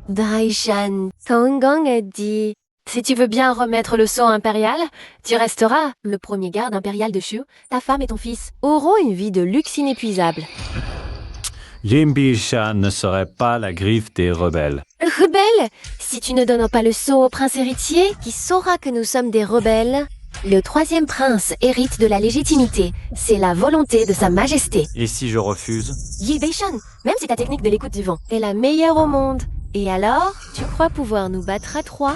Daishan, Tonggong a dit « Si tu veux bien remettre le sceau impérial, tu resteras le premier garde impérial de Shu. Ta femme et ton fils auront une vie de luxe inépuisable. » Yébishan ne serait pas la griffe des rebelles. Rebelle? Si tu ne donnes pas le sceau au prince héritier, qui saura que nous sommes des rebelles? Le troisième prince hérite de la légitimité. C'est la volonté de sa majesté. Et si je refuse? Yi Beishan, même si ta technique de l'écoute du vent est la meilleure au monde. Et alors, tu crois pouvoir nous battre à 3?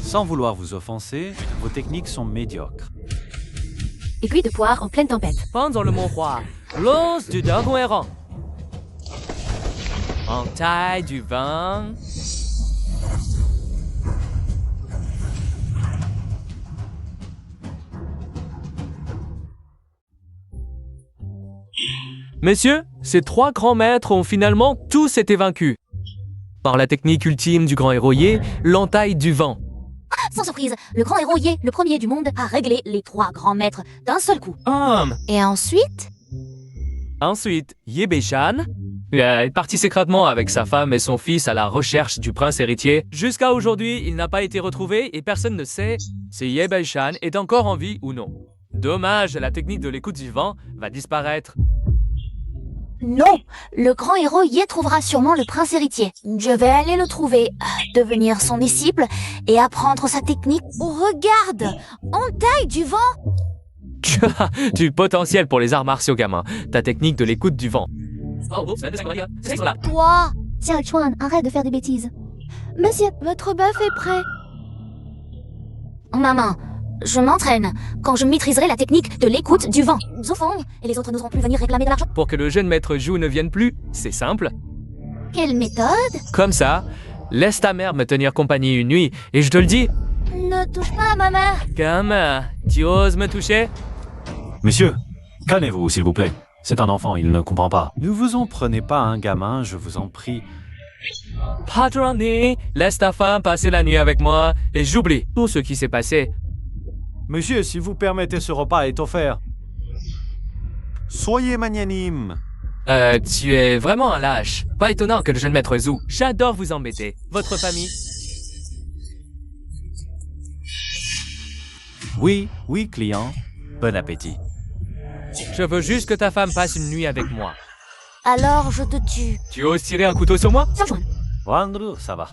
Sans vouloir vous offenser, vos techniques sont médiocres. Aiguille de poire en pleine tempête. 放走了魔化，l'os du dragon errant. Entaille du vin. Messieurs, ces 3 grands maîtres ont finalement tous été vaincus. Par la technique ultime du grand héroïer, l'entaille du vent. Sans surprise, le grand héros Ye, le premier du monde, a réglé les 3 grands maîtres d'un seul coup. Et ensuite, Ensuite, Ye Beishan est parti secrètement avec sa femme et son fils à la recherche du prince héritier. Jusqu'à aujourd'hui, il n'a pas été retrouvé et personne ne sait si Ye Beishan est encore en vie ou non. Dommage, la technique de l'écoute du vent va disparaître. Non, le grand héros Ye trouvera sûrement le prince héritier. Je vais aller le trouver, devenir son disciple et apprendre sa technique. Oh, regarde, entaille du vent. Tu as du potentiel pour les arts martiaux, gamin. Ta technique de l'écoute du vent. Toi, Xiao Chuan, arrête de faire des bêtises. Monsieur, Votre bœuf est prêt. maman, je m'entraîne quand je maîtriserai la technique de l'écoute du vent. Zofeng et les autres n'oseront plus venir réclamer de l'argent. Pour que le jeune maître Zhu ne vienne plus, c'est simple. Quelle méthode? Comme ça, laisse ta mère me tenir compagnie une nuit et je te le dis. Ne touche pas à ma mère. Gamin, tu oses me toucher? Monsieur, calmez-vous, s'il vous plaît. C'est un enfant, il ne comprend pas. Ne vous en prenez pas à un gamin, je vous en prie. Patroni, laisse ta femme passer la nuit avec moi et j'oublie tout ce qui s'est passé. Monsieur, si vous permettez, ce repas est offert. Soyez magnanime. Tu es vraiment un lâche. Pas étonnant que le jeune maître Zhu. J'adore vous embêter. Votre famille? Oui, client. Bon appétit. Je veux juste que ta femme passe une nuit avec moi. Alors je te tue. Tu oses tirer un couteau sur moi? Xiao Chuan. Wangru, ça va.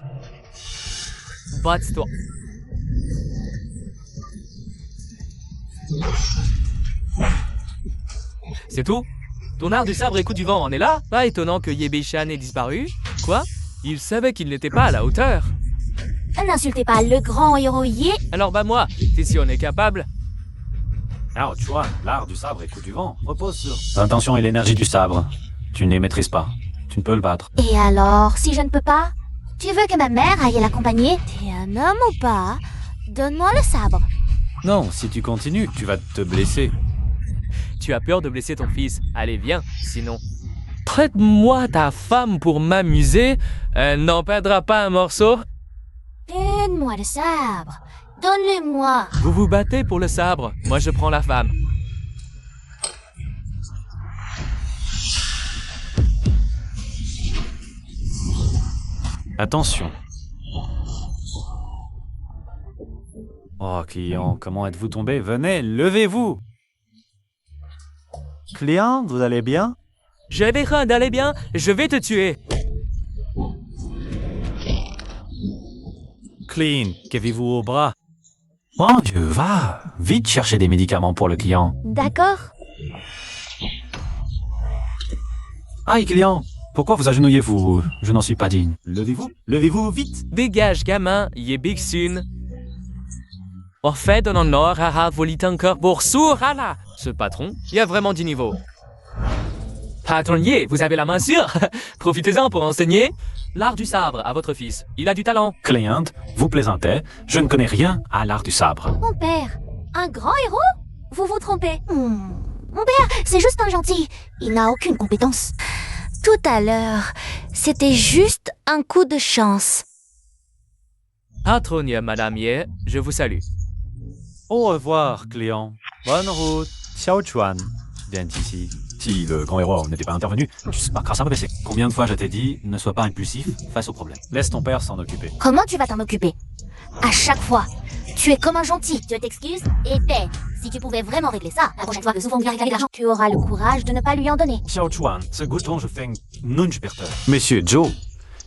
Batte-toi. C'est tout? Ton art du sabre écoute du vent en est là? Pas étonnant que Ye Beishan ait disparu. Quoi? Il savait qu'il n'était pas à la hauteur. N'insultez pas le grand héros Ye. Alors bah moi, si on est capable. Alors, tu vois, l'art du sabre et coup du vent repose sur l'intention et l'énergie du sabre. Tu ne les maîtrises pas. Tu ne peux le battre. Et alors, si je ne peux pas? Tu veux que ma mère aille l'accompagner? T'es un homme ou pas? Donne-moi le sabre. Non, si tu continues, tu vas te blesser. Tu as peur de blesser ton fils. Allez, viens, sinon. Prête-moi ta femme pour m'amuser. Elle n'en perdra pas un morceau. Donne-moi le sabre. Donne-le-moi. Vous vous battez pour le sabre. Moi, je prends la femme. Attention. Oh, client, comment êtes-vous tombé? Venez, levez-vous. Client, vous allez bien? Je vais rien d'aller bien. Je vais te tuer. Clean, qu'avez-vous au bras? Mon Dieu, va vite chercher des médicaments pour le client. D'accord. Aïe, client, pourquoi vous agenouillez-vous? Je n'en suis pas digne. Levez-vous vite. Dégage, gamin. Ye Bixun. En fait, on en or, haha, volit encore pour sourd, hala. Ce patron, il y a vraiment du niveau. Patronnier, vous avez la main sûre. Profitez-en pour enseigner l'art du sabre à votre fils. Il a du talent. Cliente, vous plaisantez, je ne connais rien à l'art du sabre. Mon père, un grand héros? Vous vous trompez. Mon père, c'est juste un gentil. Il n'a aucune compétence. Tout à l'heure, c'était juste un coup de chance. Patronnier, Madame Ye, je vous salue. Au revoir, client. Bonne route. Xiao Chuan vient ici. Si le grand héros n'était pas intervenu, tu sais pas grâce à me baisser. Combien de fois je t'ai dit, ne sois pas impulsif face au problème. Laisse ton père s'en occuper. Comment tu vas t'en occuper? À chaque fois, tu es comme un gentil. Je t'excuse et paie. Si tu pouvais vraiment régler ça, la prochaine fois que Zhu Feng vient réclamer de l'argent, tu auras le courage de ne pas lui en donner. Xiao Chuan, ce gouton je fais non supérieur.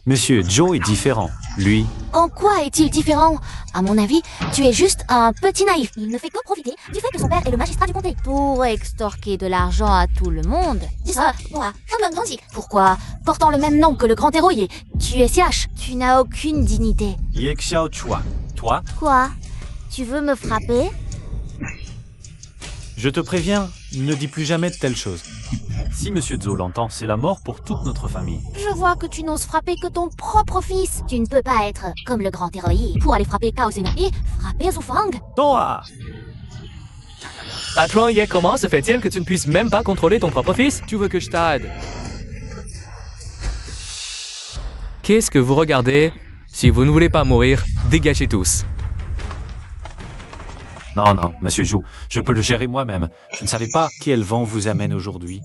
Monsieur Joe est différent. Lui, En quoi est-il différent? À mon avis, tu es juste un petit naïf. Il ne fait que profiter du fait que son père est le magistrat du comté. Pour extorquer de l'argent à tout le monde. C'est ça, moi, comme un grand tic. Pourquoi, portant le même nom que le grand héros, tu es si lâche? Tu n'as aucune dignité. Ye Xiao Chuan, toi, Quoi? Tu veux me frapper? je te préviens, ne dis plus jamais de telles choses. si Monsieur Zhou l'entend, c'est la mort pour toute notre famille. Je vois que tu n'oses frapper que ton propre fils. Tu ne peux pas être comme le grand héros pour aller frapper Cao Zhen et frapper Zhu Feng. Toi! Patron Ye, comment se fait-il que tu ne puisses même pas contrôler ton propre fils? Tu veux que je t'aide? Qu'est-ce que vous regardez? Si vous ne voulez pas mourir, dégagez tous. Non, Monsieur Zhou, je peux le gérer moi-même. Je ne savais pas. Quel vent vous amène aujourd'hui?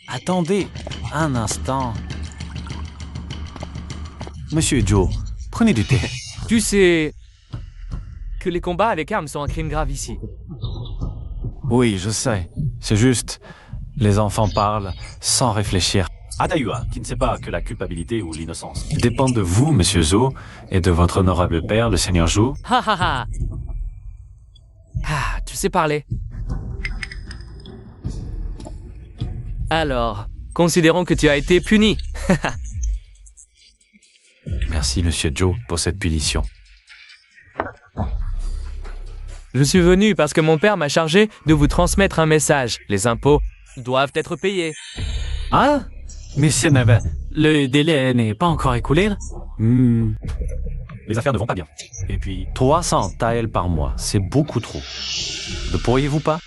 Attendez un instant. Monsieur Joe, prenez du thé. Tu sais que les combats avec armes sont un crime grave ici. Oui, je sais. C'est juste, les enfants parlent sans réfléchir. Adayua, qui ne sait pas que la culpabilité ou l'innocence. Dépend de vous, Monsieur Zhou, et de votre honorable père, le Seigneur Zhou. Ha ha ha! Ah, tu sais parler. Alors, considérons que tu as été puni. Merci, Monsieur Joe, pour cette punition. Je suis venu parce que mon père m'a chargé de vous transmettre un message. Les impôts doivent être payés. Ah? Mais le délai n'est pas encore écoulé, là? Les affaires ne vont pas bien. Et puis, 300 taels par mois, c'est beaucoup trop. Ne pourriez-vous pas?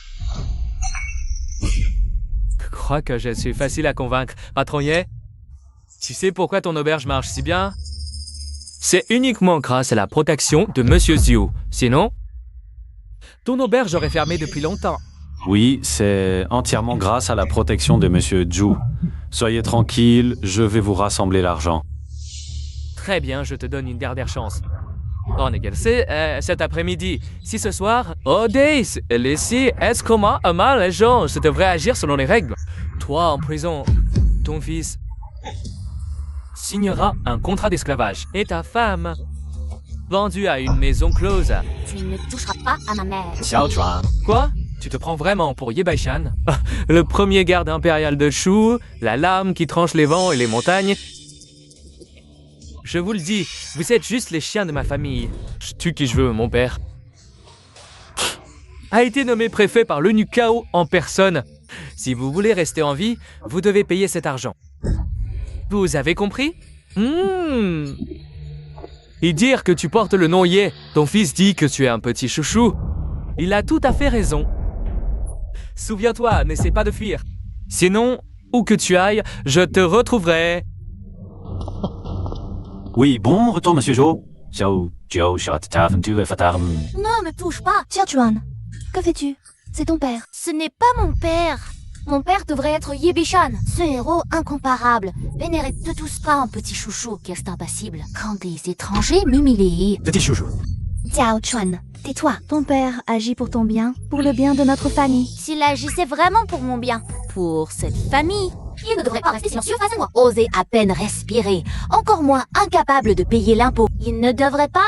Je crois que je suis facile à convaincre. Patron Ye, tu sais pourquoi ton auberge marche si bien? C'est uniquement grâce à la protection de Monsieur Zhu. Sinon, ton auberge aurait fermé depuis longtemps. Oui, c'est entièrement grâce à la protection de Monsieur Zhu. Soyez tranquille, je vais vous rassembler l'argent. Très bien, je te donne une dernière chance. On est quel c'est cet après-midi. Si ce soir, oh Days, laissez est-ce comment mal les gens, je devrais agir selon les règles. Toi en prison, ton fils signera un contrat d'esclavage et ta femme vendue à une maison close. Tu ne toucheras pas à ma mère. Xiao Chuan. Quoi? Tu te prends vraiment pour Ye Baishan? Le premier garde impérial de Shu, la lame qui tranche les vents et les montagnes. Je vous le dis, vous êtes juste les chiens de ma famille. Je tue qui je veux, mon père a été nommé préfet par l'eunuque Cao en personne. Si vous voulez rester en vie, vous devez payer cet argent. Vous avez compris? Et dire que tu portes le nom Ye, ton fils dit que tu es un petit chouchou. Il a tout à fait raison. Souviens-toi, n'essaie pas de fuir. Sinon, où que tu ailles, je te retrouverai. Oui, bon retour, Monsieur Zhou. Xiao Jiu Shataf Tu Fatarm. Ne me touche pas. Xiao Chuan, que fais-tu? C'est ton père. Ce n'est pas mon père. Mon père devrait être Ye Baishan, ce héros incomparable, vénéré de tous pas un petit chouchou qui reste impassible quand des étrangers m'humilient. Petit chouchou. Xiao Chuan, tais-toi. Ton père agit pour ton bien, pour le bien de notre famille. S'il agissait vraiment pour mon bien, pour cette famille, il ne devrait pas rester silencieux face à moi. Oser à peine respirer, encore moins incapable de payer l'impôt. Il ne devrait pas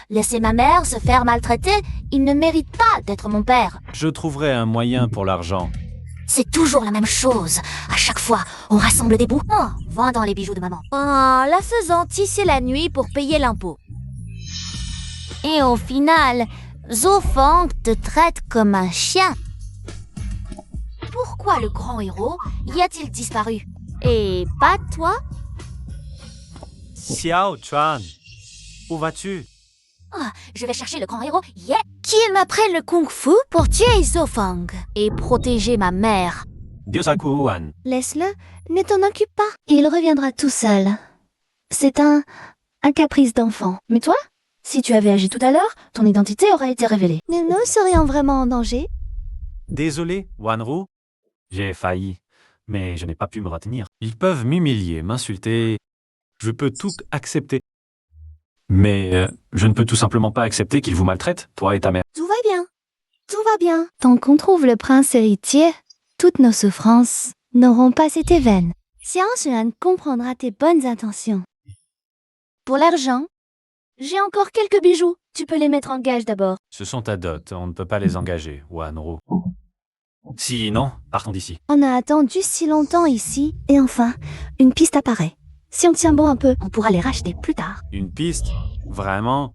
laisser ma mère se faire maltraiter. Il ne mérite pas d'être mon père. Je trouverai un moyen pour l'argent. C'est toujours la même chose. À chaque fois, on rassemble des bouts. Oh, vendant les bijoux de maman. En la faisant tisser la nuit pour payer l'impôt. Et au final, Zhu Feng te traite comme un chien. Pourquoi pourquoi le grand héros y a-t-il disparu? Et pas toi? Xiao Chuan, où vas-tu? Je vais chercher le grand héros, qu'il m'apprenne le kung-fu pour tuer Zofang et protéger ma mère. Diosakuan. Laisse-le, ne t'en occupe pas. Il reviendra tout seul. C'est un caprice d'enfant. Mais toi, si tu avais agi tout à l'heure, ton identité aurait été révélée. Nous serions vraiment en danger. Désolé, Wanru. J'ai failli, mais je n'ai pas pu me retenir. Ils peuvent m'humilier, m'insulter. Je peux tout accepter. Mais Je ne peux tout simplement pas accepter qu'ils vous maltraitent, toi et ta mère. Tout va bien. Tout va bien. Tant qu'on trouve le prince héritier, toutes nos souffrances n'auront pas été vaines. Xiao Xuan comprendra tes bonnes intentions. Pour l'argent, j'ai encore quelques bijoux. Tu peux les mettre en gage d'abord. ce sont ta dot, on ne peut pas les engager, Wanru. Sinon, partons d'ici. On a attendu si longtemps ici, et enfin, une piste apparaît. Si on tient bon un peu, on pourra les racheter plus tard. Une piste? Vraiment?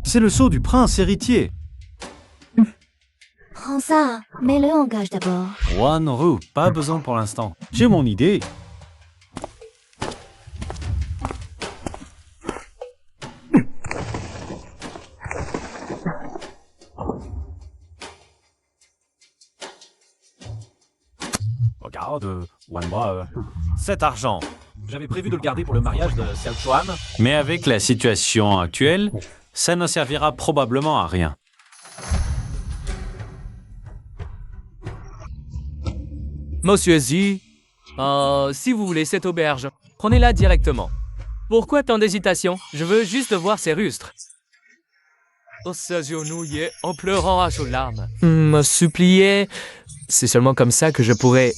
C'est le sceau du prince héritier. Prends ça, mets-le en gage d'abord. Wanru, pas besoin pour l'instant. J'ai mon idée. Regarde, Wanba, Cet argent. j'avais prévu de le garder pour le mariage de Xiao Chuan. Mais avec la situation actuelle, ça ne servira probablement à rien. Monsieur Zi, si vous voulez cette auberge, prenez-la directement. Pourquoi tant d'hésitation? Je veux juste voir ses rustres. S'agenouiller en pleurant à chaudes larmes. Me supplier, c'est seulement comme ça que je pourrais...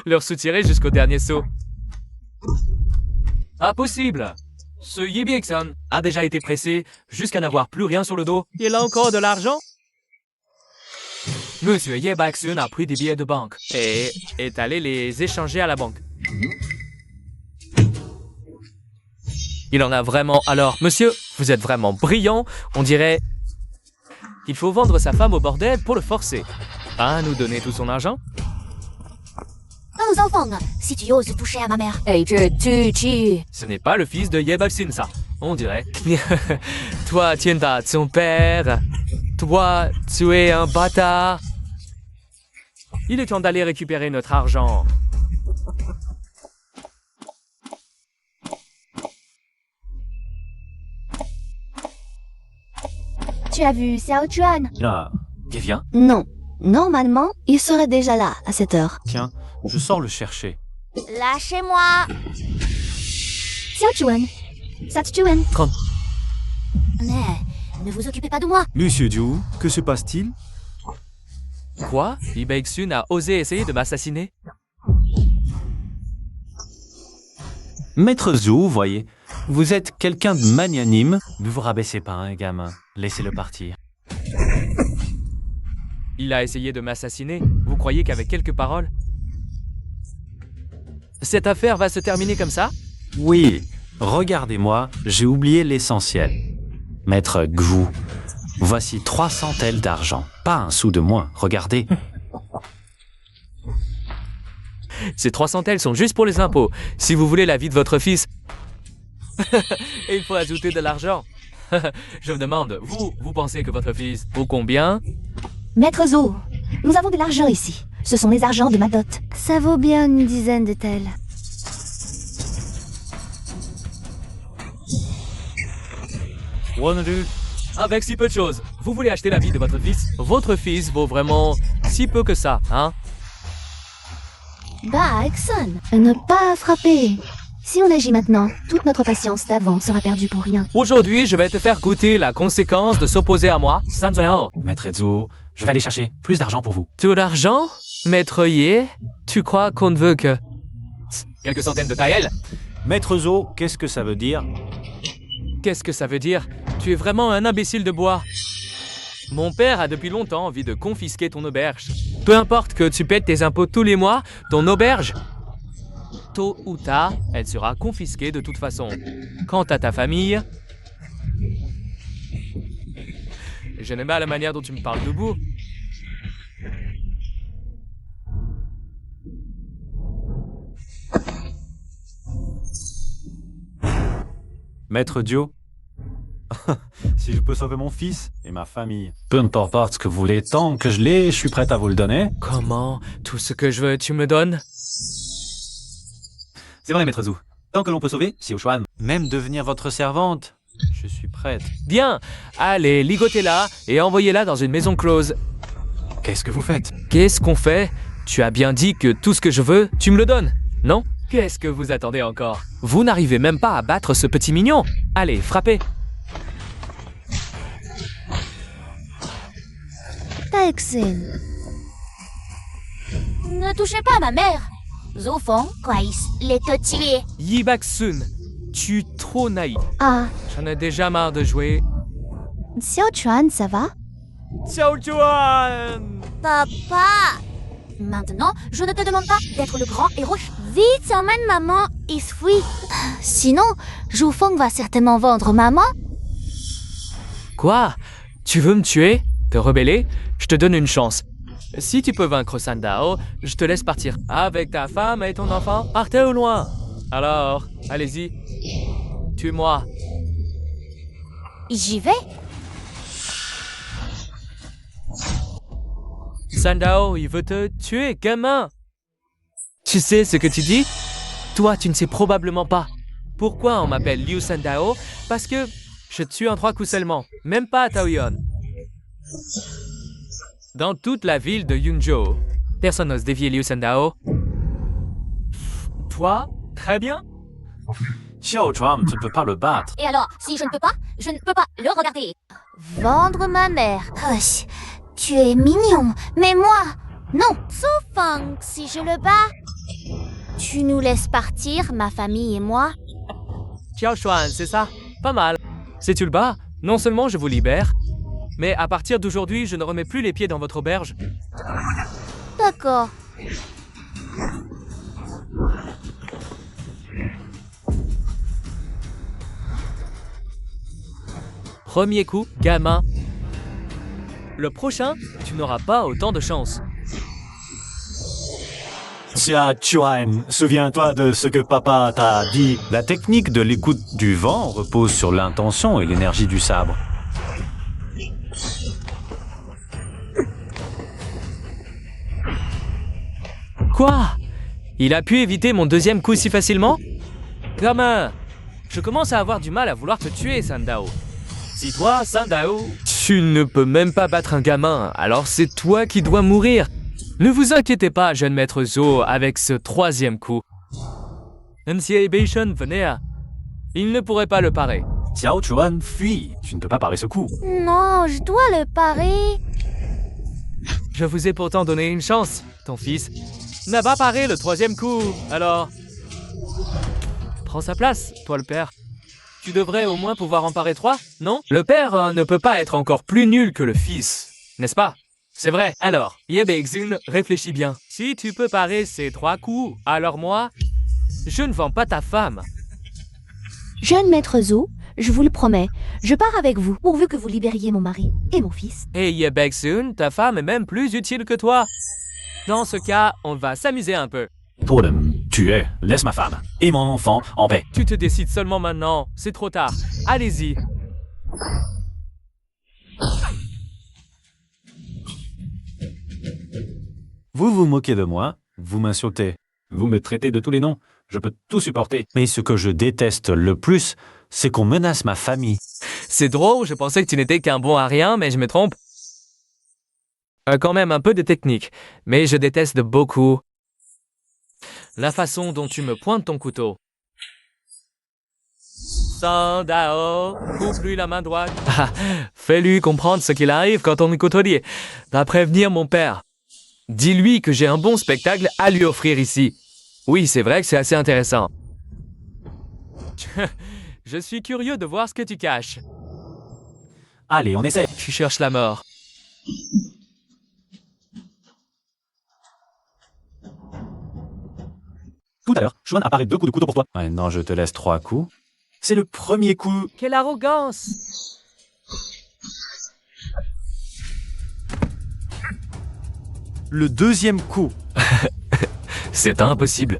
leur soutirer jusqu'au dernier saut. Impossible! Ce Yibiexon a déjà été pressé jusqu'à n'avoir plus rien sur le dos. Il a encore de l'argent? Monsieur Yebaxun a pris des billets de banque et est allé les échanger à la banque. Il en a vraiment... Alors, monsieur, vous êtes vraiment brillant. On dirait qu'il faut vendre sa femme au bordel pour le forcer à nous donner tout son argent. Oh, Zofang, si tu oses toucher à ma mère, et je tue. Ce n'est pas le fils de Yebaxun, ça. On dirait. Toi, tiens-ta de son père. Toi, tu es un bâtard. Il est temps d'aller récupérer notre argent. Tu as vu Xiao Chuan? Là, viens. Non. Normalement, il serait déjà là à cette heure. Tiens, je sors le chercher. Lâchez-moi. Xiao Chuan. Xiao Chuan. Mais ne vous occupez pas de moi. Monsieur Zhu, que se passe-t-il? Quoi? Yebaxun a osé essayer de m'assassiner? Maître Zhu, voyez, vous êtes quelqu'un de magnanime. Ne vous rabaissez pas, hein, gamin. Laissez-le partir. Il a essayé de m'assassiner. Vous croyez qu'avec quelques paroles, cette affaire va se terminer comme ça? Oui, regardez-moi, j'ai oublié l'essentiel. Maître Gwu, voici 300 tel d'argent. Pas un sou de moins, regardez. Ces 300 tel sont juste pour les impôts. Si vous voulez la vie de votre fils... Et il faut ajouter de l'argent. Je me demande, vous pensez que votre fils vaut combien? Maître Zhou, nous avons de l'argent ici. Ce sont les argents de ma dot. Ça vaut bien une dizaine de tels. Wanru, avec si peu de choses, vous voulez acheter la vie de votre fils? Votre fils vaut vraiment si peu que ça, hein? Bah, Exxon, ne pas frapper. Si on agit maintenant, toute notre patience d'avant sera perdue pour rien. Aujourd'hui, je vais te faire goûter la conséquence de s'opposer à moi. Sanzao. Maître Zhu, je vais aller chercher plus d'argent pour vous. Tout l'argent? Maître Ye, tu crois qu'on ne veut que... quelques centaines de taels? Maître Zhu, qu'est-ce que ça veut dire? Qu'est-ce que ça veut dire? Tu es vraiment un imbécile de bois. Mon père a depuis longtemps envie de confisquer ton auberge. Peu importe que tu paies tes impôts tous les mois, ton auberge, tôt ou tard, elle sera confisquée de toute façon. Quant à ta famille, Je n'aime pas la manière dont tu me parles debout. Maître Dio, si je peux sauver mon fils et ma famille, peu importe ce que vous voulez, tant que je l'ai, je suis prête à vous le donner. Comment? Tout ce que je veux, tu me le donnes? C'est vrai, Maître Zhu. Tant que l'on peut sauver, Xiao Chuan. Même devenir votre servante, je suis prête. Bien, allez, ligotez-la et envoyez-la dans une maison close. Qu'est-ce que vous faites? Qu'est-ce qu'on fait? Tu as bien dit que tout ce que je veux, tu me le donnes, non? Qu'est-ce que vous attendez encore? Vous n'arrivez même pas à battre ce petit mignon. Allez, frappez. Taexin. Ne touchez pas ma mère. Zofeng, les te tuer. Yi Baxun, tu es trop naïf. Ah, J'en ai déjà marre de jouer. Xiao Chuan, ça va? Xiao Chuan! Papa. Maintenant, je ne te demande pas d'être le grand héros. Vite, emmène maman et fuis. Sinon, Zhufeng va certainement vendre maman. Quoi? Tu veux me tuer? Te rebeller? Je te donne une chance. Si tu peux vaincre Sandao, je te laisse partir. Avec ta femme et ton enfant, partez au loin. Alors, allez-y. Tue-moi. J'y vais. Sandao, il veut te tuer, gamin. Tu sais ce que tu dis? Toi, tu ne sais probablement pas. Pourquoi on m'appelle Liu Sandao? Parce que je tue en 3 coups seulement, même pas à Taoyuan. Dans toute la ville de Yunzhou, personne n'ose dévier Liu Sandao. Toi, très bien. Xiao Chuan, tu ne peux pas le battre. Et alors, si je ne peux pas, je ne peux pas le regarder. Vendre ma mère. Hush, tu es mignon, mais moi, non. Zofeng, si je le bats, tu nous laisses partir, ma famille et moi. Xiao Xuan, c'est ça? Pas mal. Si tu le bats, non seulement je vous libère, mais à partir d'aujourd'hui, je ne remets plus les pieds dans votre auberge. D'accord. Premier coup, gamin. Le prochain, tu n'auras pas autant de chance. Xiao Chuan, souviens-toi de ce que papa t'a dit. La technique de l'écoute du vent repose sur l'intention et l'énergie du sabre. Quoi? Il a pu éviter mon deuxième coup si facilement? Gamin, je commence à avoir du mal à vouloir te tuer, Sandao. Si toi, Sandao, tu ne peux même pas battre un gamin, alors c'est toi qui dois mourir. Ne vous inquiétez pas, jeune maître Zhou, avec ce 3e coup. Nxie Beishan venait. Il ne pourrait pas le parer. Xiao Chuan, fuis. Tu ne peux pas parer ce coup. Non, je dois le parer. Je vous ai pourtant donné une chance. Ton fils n'a pas paré le 3e coup, alors... Prends sa place, toi le père. Tu devrais au moins pouvoir en parer 3, non? Le père ne peut pas être encore plus nul que le fils, n'est-ce pas? C'est vrai. Alors, Ye Beixun, réfléchis bien. Si tu peux parer ces 3 coups, alors moi, je ne vends pas ta femme. Jeune maître Zhou, je vous le promets, je pars avec vous, pourvu que vous libériez mon mari et mon fils. Et Ye Beixun, ta femme est même plus utile que toi. Dans ce cas, on va s'amuser un peu. Pour le tuer, laisse ma femme et mon enfant en paix. Tu te décides seulement maintenant, c'est trop tard. Allez-y. Vous vous moquez de moi, vous m'insultez. Vous me traitez de tous les noms. Je peux tout supporter. Mais ce que je déteste le plus, c'est qu'on menace ma famille. C'est drôle, je pensais que tu n'étais qu'un bon à rien, mais je me trompe. Quand même un peu de technique, mais je déteste beaucoup la façon dont tu me pointes ton couteau. Sandao, coupe-lui la main droite. Ah, fais-lui comprendre ce qu'il arrive quand on est couturier. Va prévenir mon père. Dis-lui que j'ai un bon spectacle à lui offrir ici. Oui, c'est vrai que c'est assez intéressant. Je suis curieux de voir ce que tu caches. Allez, on essaie. Tu cherches la mort. Tout à l'heure, Chuan apparaît 2 coups de couteau pour toi. Maintenant, je te laisse 3 coups. C'est le premier coup. Quelle arrogance! Le deuxième coup. C'est impossible.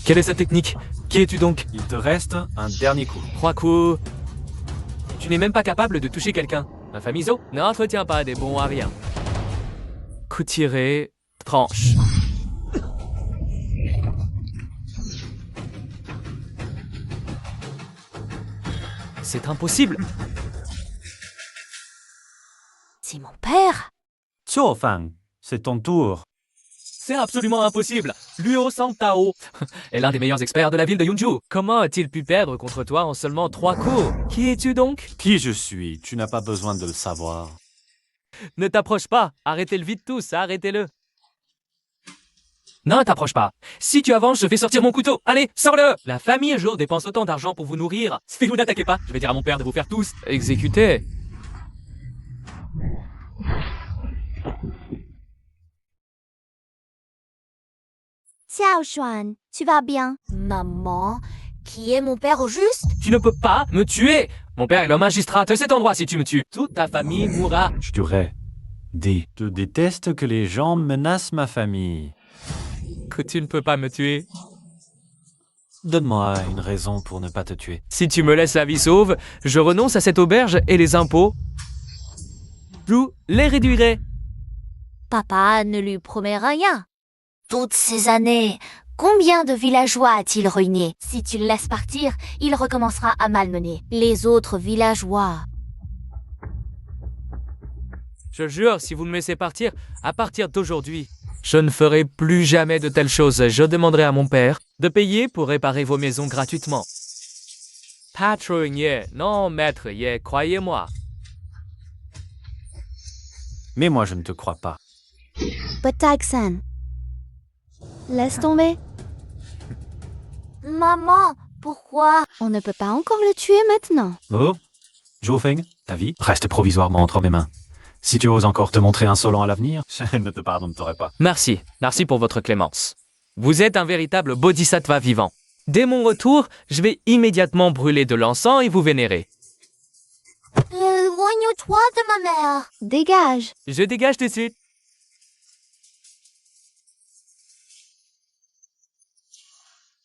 Quelle est sa technique? Qui es-tu donc? Il te reste un dernier coup. 3 coups. Tu n'es même pas capable de toucher quelqu'un. Un famiso n'entretient pas des bons à rien. Coup tiré, tranche. C'est impossible. C'est mon père. Fan, c'est ton tour. C'est absolument impossible. Luo Santao est l'un des meilleurs experts de la ville de Yunju. Comment a-t-il pu perdre contre toi en seulement 3 coups? Qui es-tu donc? Qui je suis? Tu n'as pas besoin de le savoir. Ne t'approche pas. Arrêtez-le vite tous, arrêtez-le. Non, t'approche pas. Si tu avances, je fais sortir mon couteau. Allez, sors-le. La famille Jo dépense autant d'argent pour vous nourrir. Si vous n'attaquez pas, je vais dire à mon père de vous faire tous exécuter. Xiao Xuan, tu vas bien? Maman, qui est mon père au juste? Tu ne peux pas me tuer. Mon père est le magistrat de cet endroit. Si tu me tues, toute ta famille mourra. Je dirais. Je déteste que les gens menacent ma famille. Que tu ne peux pas me tuer. Donne-moi une raison pour ne pas te tuer. Si tu me laisses la vie sauve, je renonce à cette auberge et les impôts. Je les réduirai. Papa ne lui promet rien. Toutes ces années, combien de villageois a-t-il ruiné? Si tu le laisses partir, il recommencera à malmener les autres villageois. Je jure, si vous me laissez partir, à partir d'aujourd'hui, je ne ferai plus jamais de telles choses. Je demanderai à mon père de payer pour réparer vos maisons gratuitement. Patron Ye, non maître Ye, croyez-moi. Mais moi, je ne te crois pas. Bataxan. Laisse tomber. Maman, pourquoi? On ne peut pas encore le tuer maintenant. Oh, Zhou Feng, ta vie reste provisoirement entre mes mains. Si tu oses encore te montrer insolent à l'avenir, je ne te pardonnerai pas. Merci, merci pour votre clémence. Vous êtes un véritable bodhisattva vivant. Dès mon retour, je vais immédiatement brûler de l'encens et vous vénérer. Éloigne-toi de ma mère. Dégage. Je dégage tout de suite.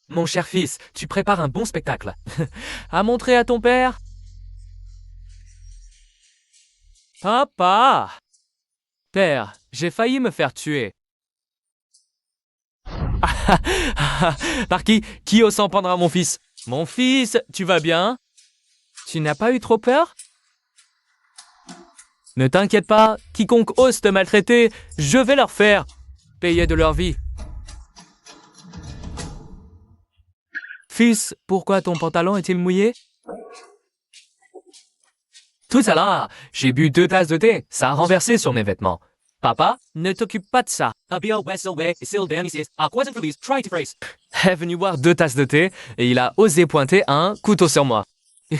Mon cher fils, tu prépares un bon spectacle. À montrer à ton père? Papa! Père, j'ai failli me faire tuer. Par qui? Qui ose s'en prendre à mon fils? Mon fils, tu vas bien? Tu n'as pas eu trop peur? Ne t'inquiète pas, quiconque ose te maltraiter, je vais leur faire payer de leur vie. Fils, pourquoi ton pantalon est-il mouillé? Tout à l'heure, j'ai bu 2 tasses de thé, ça a renversé sur mes vêtements. Papa, ne t'occupe pas de ça. Est venu boire 2 tasses de thé et il a osé pointer un couteau sur moi.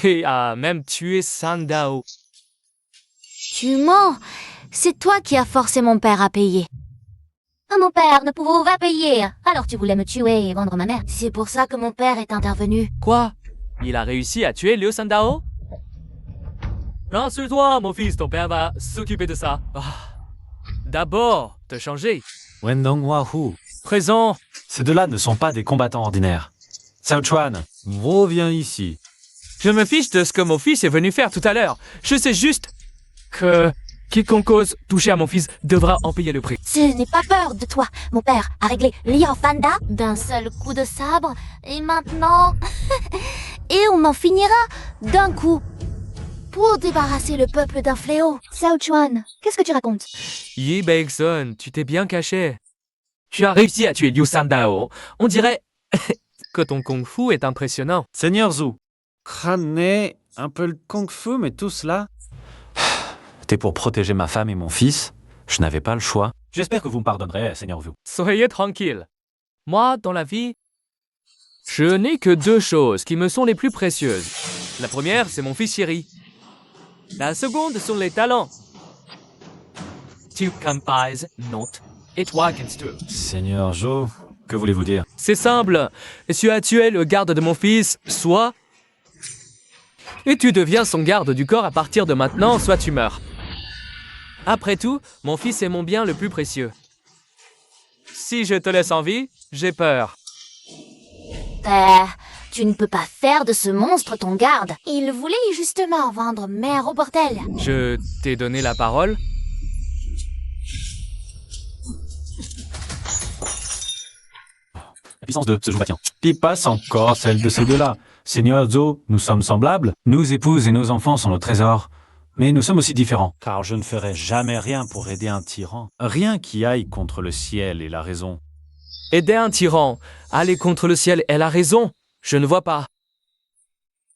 Et a même tué Sandao. Tu mens. C'est toi qui as forcé mon père à payer. Ah, mon père ne pouvait pas payer. Alors tu voulais me tuer et vendre ma mère. C'est pour ça que mon père est intervenu. Quoi? Il a réussi à tuer Liu Sandao? Rassure-toi, mon fils, ton père va s'occuper de ça. D'abord, te changer. Wendong Wahoo. Présent. Ces deux-là ne sont pas des combattants ordinaires. Cao Chuan, Reviens ici. Je me fiche de ce que mon fils est venu faire tout à l'heure. Je sais juste que quiconque ose toucher à mon fils devra en payer le prix. Ce n'est pas peur de toi. Mon père a réglé Liao Fanda d'un seul coup de sabre. Et maintenant... et on en finira d'un coup. Pour débarrasser le peuple d'un fléau. Xiao Chuan, qu'est-ce que tu racontes? Yi Baekson, tu t'es bien caché. Tu as réussi à tuer Liu Sandao. On dirait que ton kung-fu est impressionnant. Seigneur Zhu. Crâné, un peu le kung-fu, mais tout cela... T'es pour protéger ma femme et mon fils? Je n'avais pas le choix. j'espère que vous me pardonnerez, Seigneur Wu. Soyez tranquille. Moi, dans la vie, je n'ai que 2 choses qui me sont les plus précieuses. La première, c'est mon fils chéri. La seconde sont les talents. Tu campaises, note, et toi, qu'est-ce que tu... Seigneur Zhou, que voulez-vous dire? C'est simple. Tu as tué le garde de mon fils, soit... et tu deviens son garde du corps à partir de maintenant, soit tu meurs. Après tout, mon fils est mon bien le plus précieux. Si je te laisse en vie, j'ai peur. Père, tu ne peux pas faire de ce monstre ton garde. Il voulait justement vendre mère au bordel. Je t'ai donné la parole. La puissance 2 se joue pas, tiens. Qui passe encore celle de ces deux-là. Seigneur Zo, nous sommes semblables. Nos épouses et nos enfants sont nos trésors. Mais nous sommes aussi différents. Car je ne ferai jamais rien pour aider un tyran. Rien qui aille contre le ciel et la raison. Aider un tyran, aller contre le ciel et la raison, je ne vois pas.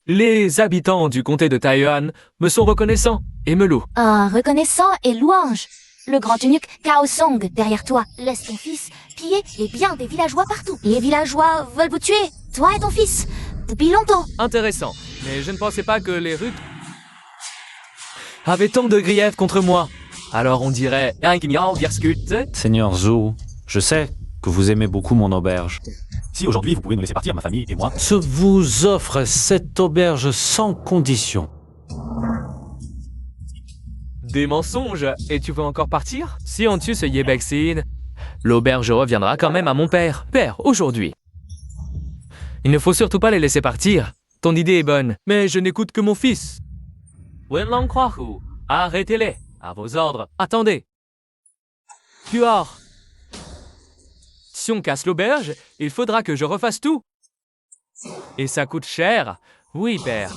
Les habitants du comté de Taiyuan me sont reconnaissants et me louent. Un reconnaissant et louange. Le grand eunuque Cao Song derrière toi. Laisse ton fils piller les biens des villageois partout. Les villageois veulent vous tuer, toi et ton fils, depuis longtemps. Intéressant, mais je ne pensais pas que les Ruth avaient tant de griefs contre moi. Alors on dirait Seigneur Zo, je sais que vous aimez beaucoup mon auberge. Si aujourd'hui vous pouvez nous laisser partir, ma famille et moi. Je vous offre cette auberge sans condition. Des mensonges. Et tu veux encore partir? Si on tue ce Yebexin, l'auberge reviendra quand même à mon père. Père, aujourd'hui. Il ne faut surtout pas les laisser partir. Ton idée est bonne, mais je n'écoute que mon fils. Wenlang Kwahu, arrêtez-les. À vos ordres. Attendez. Puor. Si on casse l'auberge, il faudra que je refasse tout. Et ça coûte cher. Oui, père.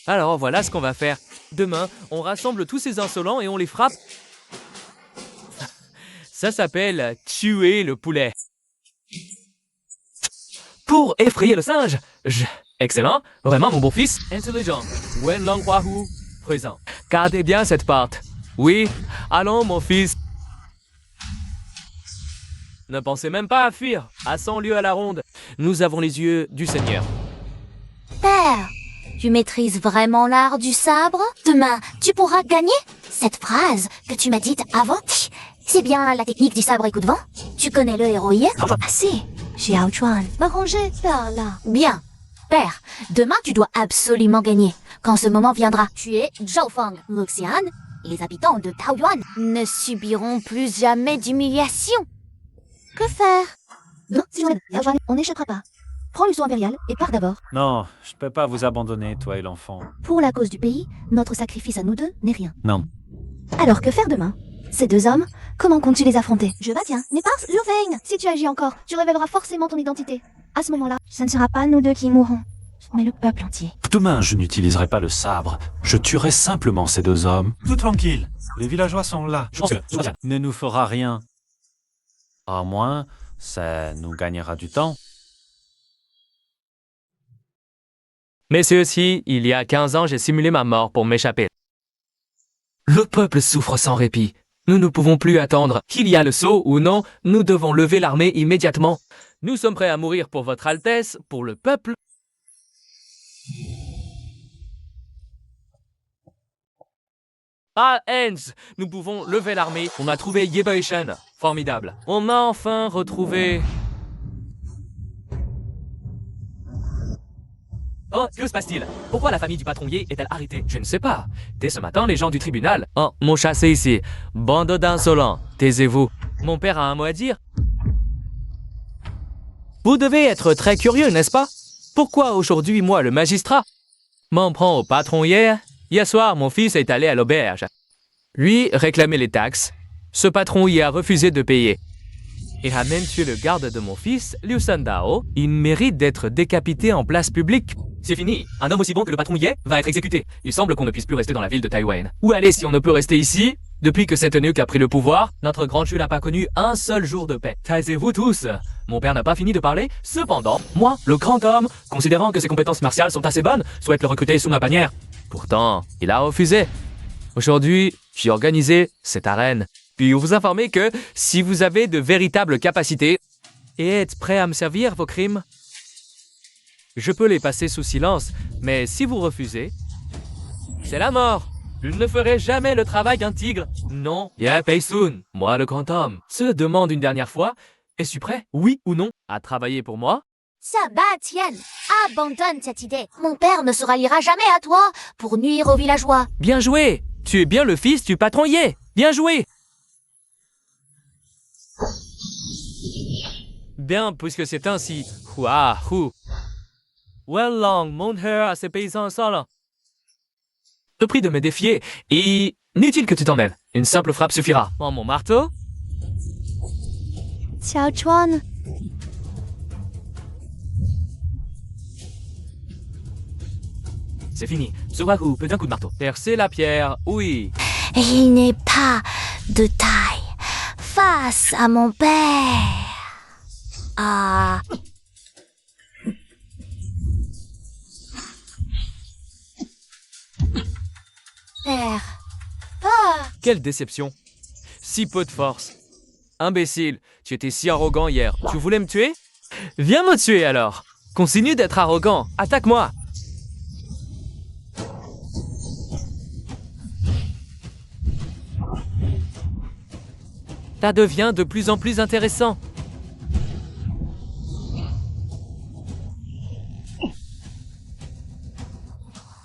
Alors voilà ce qu'on va faire. Demain, on rassemble tous ces insolents et on les frappe. Ça s'appelle tuer le poulet. Pour effrayer le singe. Excellent. Vraiment, mon bon fils. Intelligent. Wenlang Kwahu. Présent. Gardez bien cette part. Oui. Allons, mon fils. Ne pensez même pas à fuir. À 100 lieues à la ronde. Nous avons les yeux du Seigneur. Père, tu maîtrises vraiment l'art du sabre? Demain, tu pourras gagner? Cette phrase que tu m'as dite avant, c'est bien la technique du sabre et coup de vent? Tu connais le héros hier? Assez. Xiao Chuan, m'arranger par là. Bien. Père, demain tu dois absolument gagner. Quand ce moment viendra, tu es Zhao Feng, Luxian, et les habitants de Taoyuan ne subiront plus jamais d'humiliation. Que faire? Non, si on n'échappera pas. Prends le sceau impérial et pars d'abord. Non, je ne peux pas vous abandonner, toi et l'enfant. Pour la cause du pays, notre sacrifice à nous deux n'est rien. Non. Alors que faire demain? Ces deux hommes, comment comptes-tu les affronter? Je maintiens, n'est pas Lufeng. Si tu agis encore, tu révéleras forcément ton identité. À ce moment-là, ce ne sera pas nous deux qui mourrons, mais le peuple entier. Demain, je n'utiliserai pas le sabre. Je tuerai simplement ces deux hommes. Tout tranquille. Les villageois sont là. Ne nous fera rien. À moins, ça nous gagnera du temps. Messieurs aussi, il y a 15 ans, j'ai simulé ma mort pour m'échapper. Le peuple souffre sans répit. Nous ne pouvons plus attendre. Qu'il y a le sceau ou non, nous devons lever l'armée immédiatement. Nous sommes prêts à mourir pour votre Altesse, pour le peuple. Ah, Hens, nous pouvons lever l'armée. On a trouvé Yebaishan. Formidable. On a enfin retrouvé... Oh, que se passe-t-il? Pourquoi la famille du patron Ye est-elle arrêtée? Je ne sais pas. Dès ce matin, les gens du tribunal... Oh, mon chassé ici. Bande d'insolents. Taisez-vous. Mon père a un mot à dire. Vous devez être très curieux, n'est-ce pas? Pourquoi aujourd'hui, moi, le magistrat, m'en prend au patron Ye? Hier soir, mon fils est allé à l'auberge. Lui réclamait les taxes. Ce patron y a refusé de payer. Il a même tué le garde de mon fils, Liu Sandao. Il mérite d'être décapité en place publique. C'est fini. Un homme aussi bon que le patron Ye va être exécuté. Il semble qu'on ne puisse plus rester dans la ville de Taïwan. Où aller si on ne peut rester ici? Depuis que cet eunuque a pris le pouvoir, notre grand Chu n'a pas connu un seul jour de paix. Taisez-vous tous. Mon père n'a pas fini de parler. Cependant, moi, le grand homme, considérant que ses compétences martiales sont assez bonnes, souhaite le recruter sous ma bannière. Pourtant, il a refusé. Aujourd'hui, j'ai organisé cette arène. Puis vous informer que si vous avez de véritables capacités et êtes prêt à me servir vos crimes, je peux les passer sous silence, mais si vous refusez, c'est la mort. Je ne ferai jamais le travail d'un tigre. Non, Ye Peisun, moi le grand homme, se demande une dernière fois, es-tu prêt, oui ou non, à travailler pour moi? Ça va, Tian. Abandonne cette idée. Mon père ne se ralliera jamais à toi pour nuire aux villageois. Bien joué. Tu es bien le fils du patron Ye. Bien joué. Bien, puisque c'est ainsi. Wahou. Well long, mon hair à ces paysans sols. Je te prie de me défier, et inutile que tu t'en mêles. Une simple frappe suffira. Oh, mon marteau? Xiao Chuan, C'est fini. Ce Wahoo peut d'un coup de marteau. Percer la pierre, oui. Il n'est pas de taille face à mon père. Ah. Père. Quelle déception. Si peu de force. Imbécile, tu étais si arrogant hier. Tu voulais me tuer? Viens me tuer alors. Continue d'être arrogant. Attaque-moi. Ça devient de plus en plus intéressant.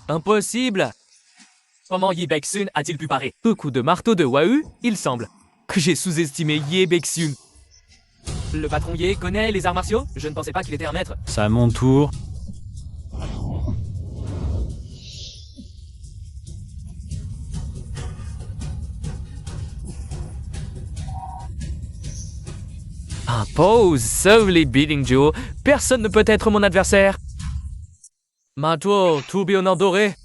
Impossible. Comment Yi Baeksun a-t-il pu parer? Au coup de marteau de Wahoo, il semble que j'ai sous-estimé Yi Baeksun. Le patron Ye connaît les arts martiaux? Je ne pensais pas qu'il était un maître. C'est à mon tour. Impose, sauve les Beating Duo. Personne ne peut être mon adversaire. Marteau, tourbillonnant doré.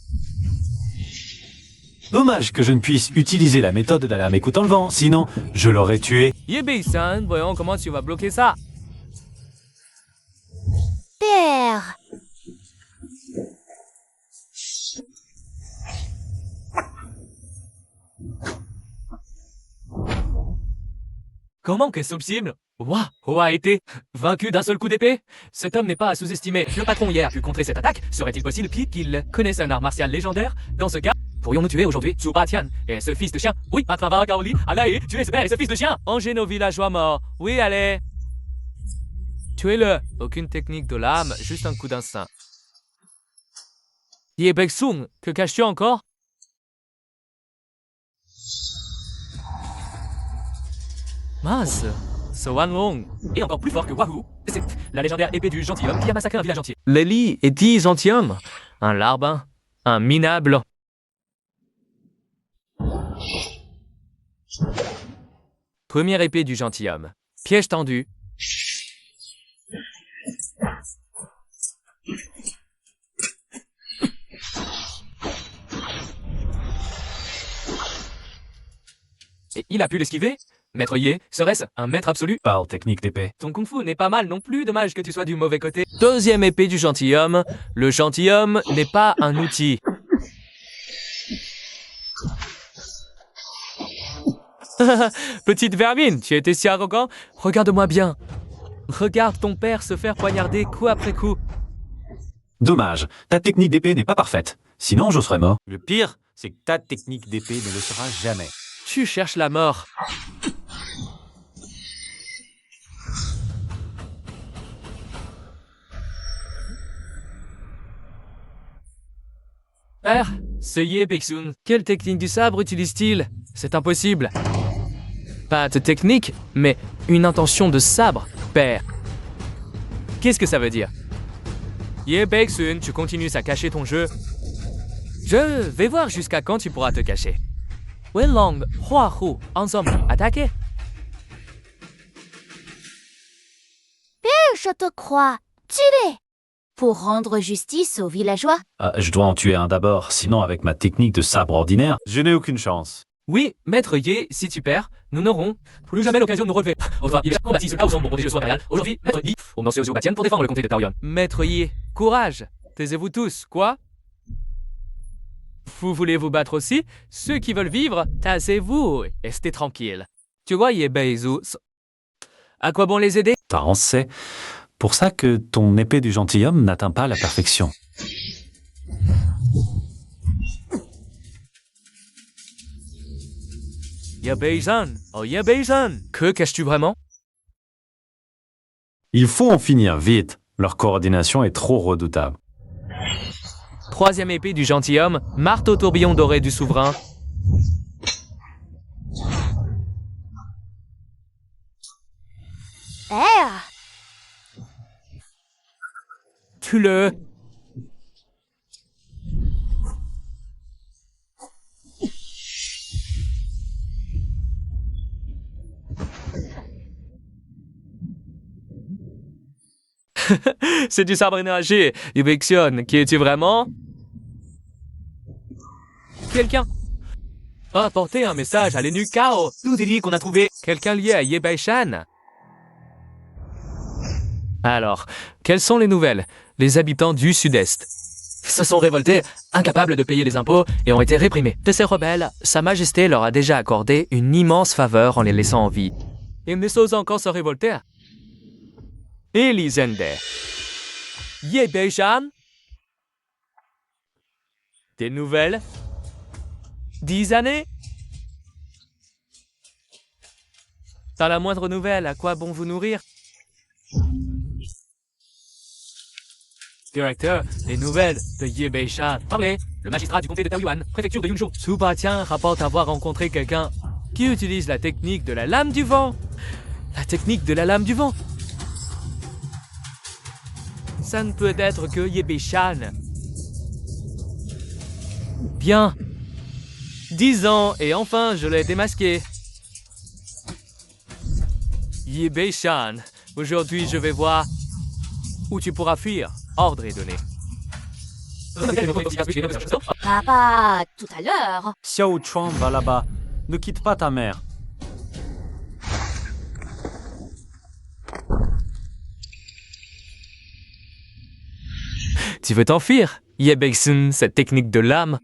Dommage que je ne puisse utiliser la méthode d'aller m'écoutant le vent, sinon je l'aurais tué. Ye Bei-san, voyons comment tu vas bloquer ça. Père. Comment qu'est-ce possible? Wah a été vaincu d'un seul coup d'épée? Cet homme n'est pas à sous-estimer. Le patron hier a pu contrer cette attaque. Serait-il possible qu'il connaisse un art martial légendaire? Dans ce cas, pourrions-nous tuer aujourd'hui Tsuba Tian et ce fils de chien? Oui, Patrava Kaoli, allez, tuez ce père et ce fils de chien! Angez nos villageois morts. Oui, allez. Tuez-le. Aucune technique de l'âme, juste un coup d'instinct. Ye Baeksun, que caches-tu encore? Mince, ce Wan Long est encore plus fort que Wahoo. C'est la légendaire épée du gentilhomme qui a massacré un village entier. Lely est dit gentilhomme, un larbin, un minable. Première épée du gentilhomme. Piège tendu. Et il a pu l'esquiver? Maître Ye, serait-ce un maître absolu? Parle technique d'épée. Ton kung-fu n'est pas mal non plus, dommage que tu sois du mauvais côté. Deuxième épée du gentilhomme. Le gentilhomme n'est pas un outil. Petite vermine, tu étais si arrogant? Regarde-moi bien. Regarde ton père se faire poignarder coup après coup. Dommage, ta technique d'épée n'est pas parfaite. Sinon, je serais mort. Le pire, c'est que ta technique d'épée ne le sera jamais. Tu cherches la mort. Père, ce Ye Baeksun, quelle technique du sabre utilise-t-il? C'est impossible. Pas de technique, mais une intention de sabre, père. Qu'est-ce que ça veut dire? Ye Baeksun, tu continues à cacher ton jeu. Je vais voir jusqu'à quand tu pourras te cacher. Wenlong, Huahu, ensemble, attaquez. Je te crois. Tirez. Pour rendre justice aux villageois. Je dois en tuer un d'abord, sinon avec ma technique de sabre ordinaire. Je n'ai aucune chance. Oui, maître Ye, si tu perds, nous n'aurons plus jamais l'occasion de nous relever. Autrefois, il combattit cela au centre pour protéger le sceau impérial. Aujourd'hui, maître Yi, on danse aux Batian pour défendre le comté de Taoyuan. Maître Yi, courage. Taisez-vous tous, quoi? Vous voulez vous battre aussi? Ceux qui veulent vivre, taisez-vous et restez tranquille. Tu vois, Ye Beizu, à quoi bon les aider? Parents, c'est pour ça que ton épée du gentilhomme n'atteint pas la perfection. Ye Beizan, oh Ye Beizan, que caches-tu vraiment? Il faut en finir vite. Leur coordination est trop redoutable. Troisième épée du gentilhomme, marteau tourbillon doré du souverain. Tue-le. C'est du sabre énergie. Ubixion, qui es-tu vraiment? Quelqu'un a apporté un message à l'Enu Kao. Nous dit qu'on a trouvé quelqu'un lié à Ye Baishan. Alors, quelles sont les nouvelles? Les habitants du Sud-Est se sont révoltés, incapables de payer les impôts et ont été réprimés. De ces rebelles, Sa Majesté leur a déjà accordé une immense faveur en les laissant en vie. Ils ne osent encore se révolter. Elisende. Ye Baishan. Des nouvelles? 10 années? Dans la moindre nouvelle, à quoi bon vous nourrir? Directeur, les nouvelles de Ye Baishan. Parlez, le magistrat du comté de Taoyuan, préfecture de Yunzhou. Subatien rapporte avoir rencontré quelqu'un qui utilise la technique de la lame du vent. La technique de la lame du vent. Ça ne peut être que Ye Baishan. Bien. 10 ans et enfin je l'ai démasqué. Ye Baishan, aujourd'hui je vais voir où tu pourras fuir. Ordre est donné. Papa, tout à l'heure. Xiao Chuan va là-bas. Ne quitte pas ta mère. Tu veux t'enfuir, Ye Baishan, cette technique de lame?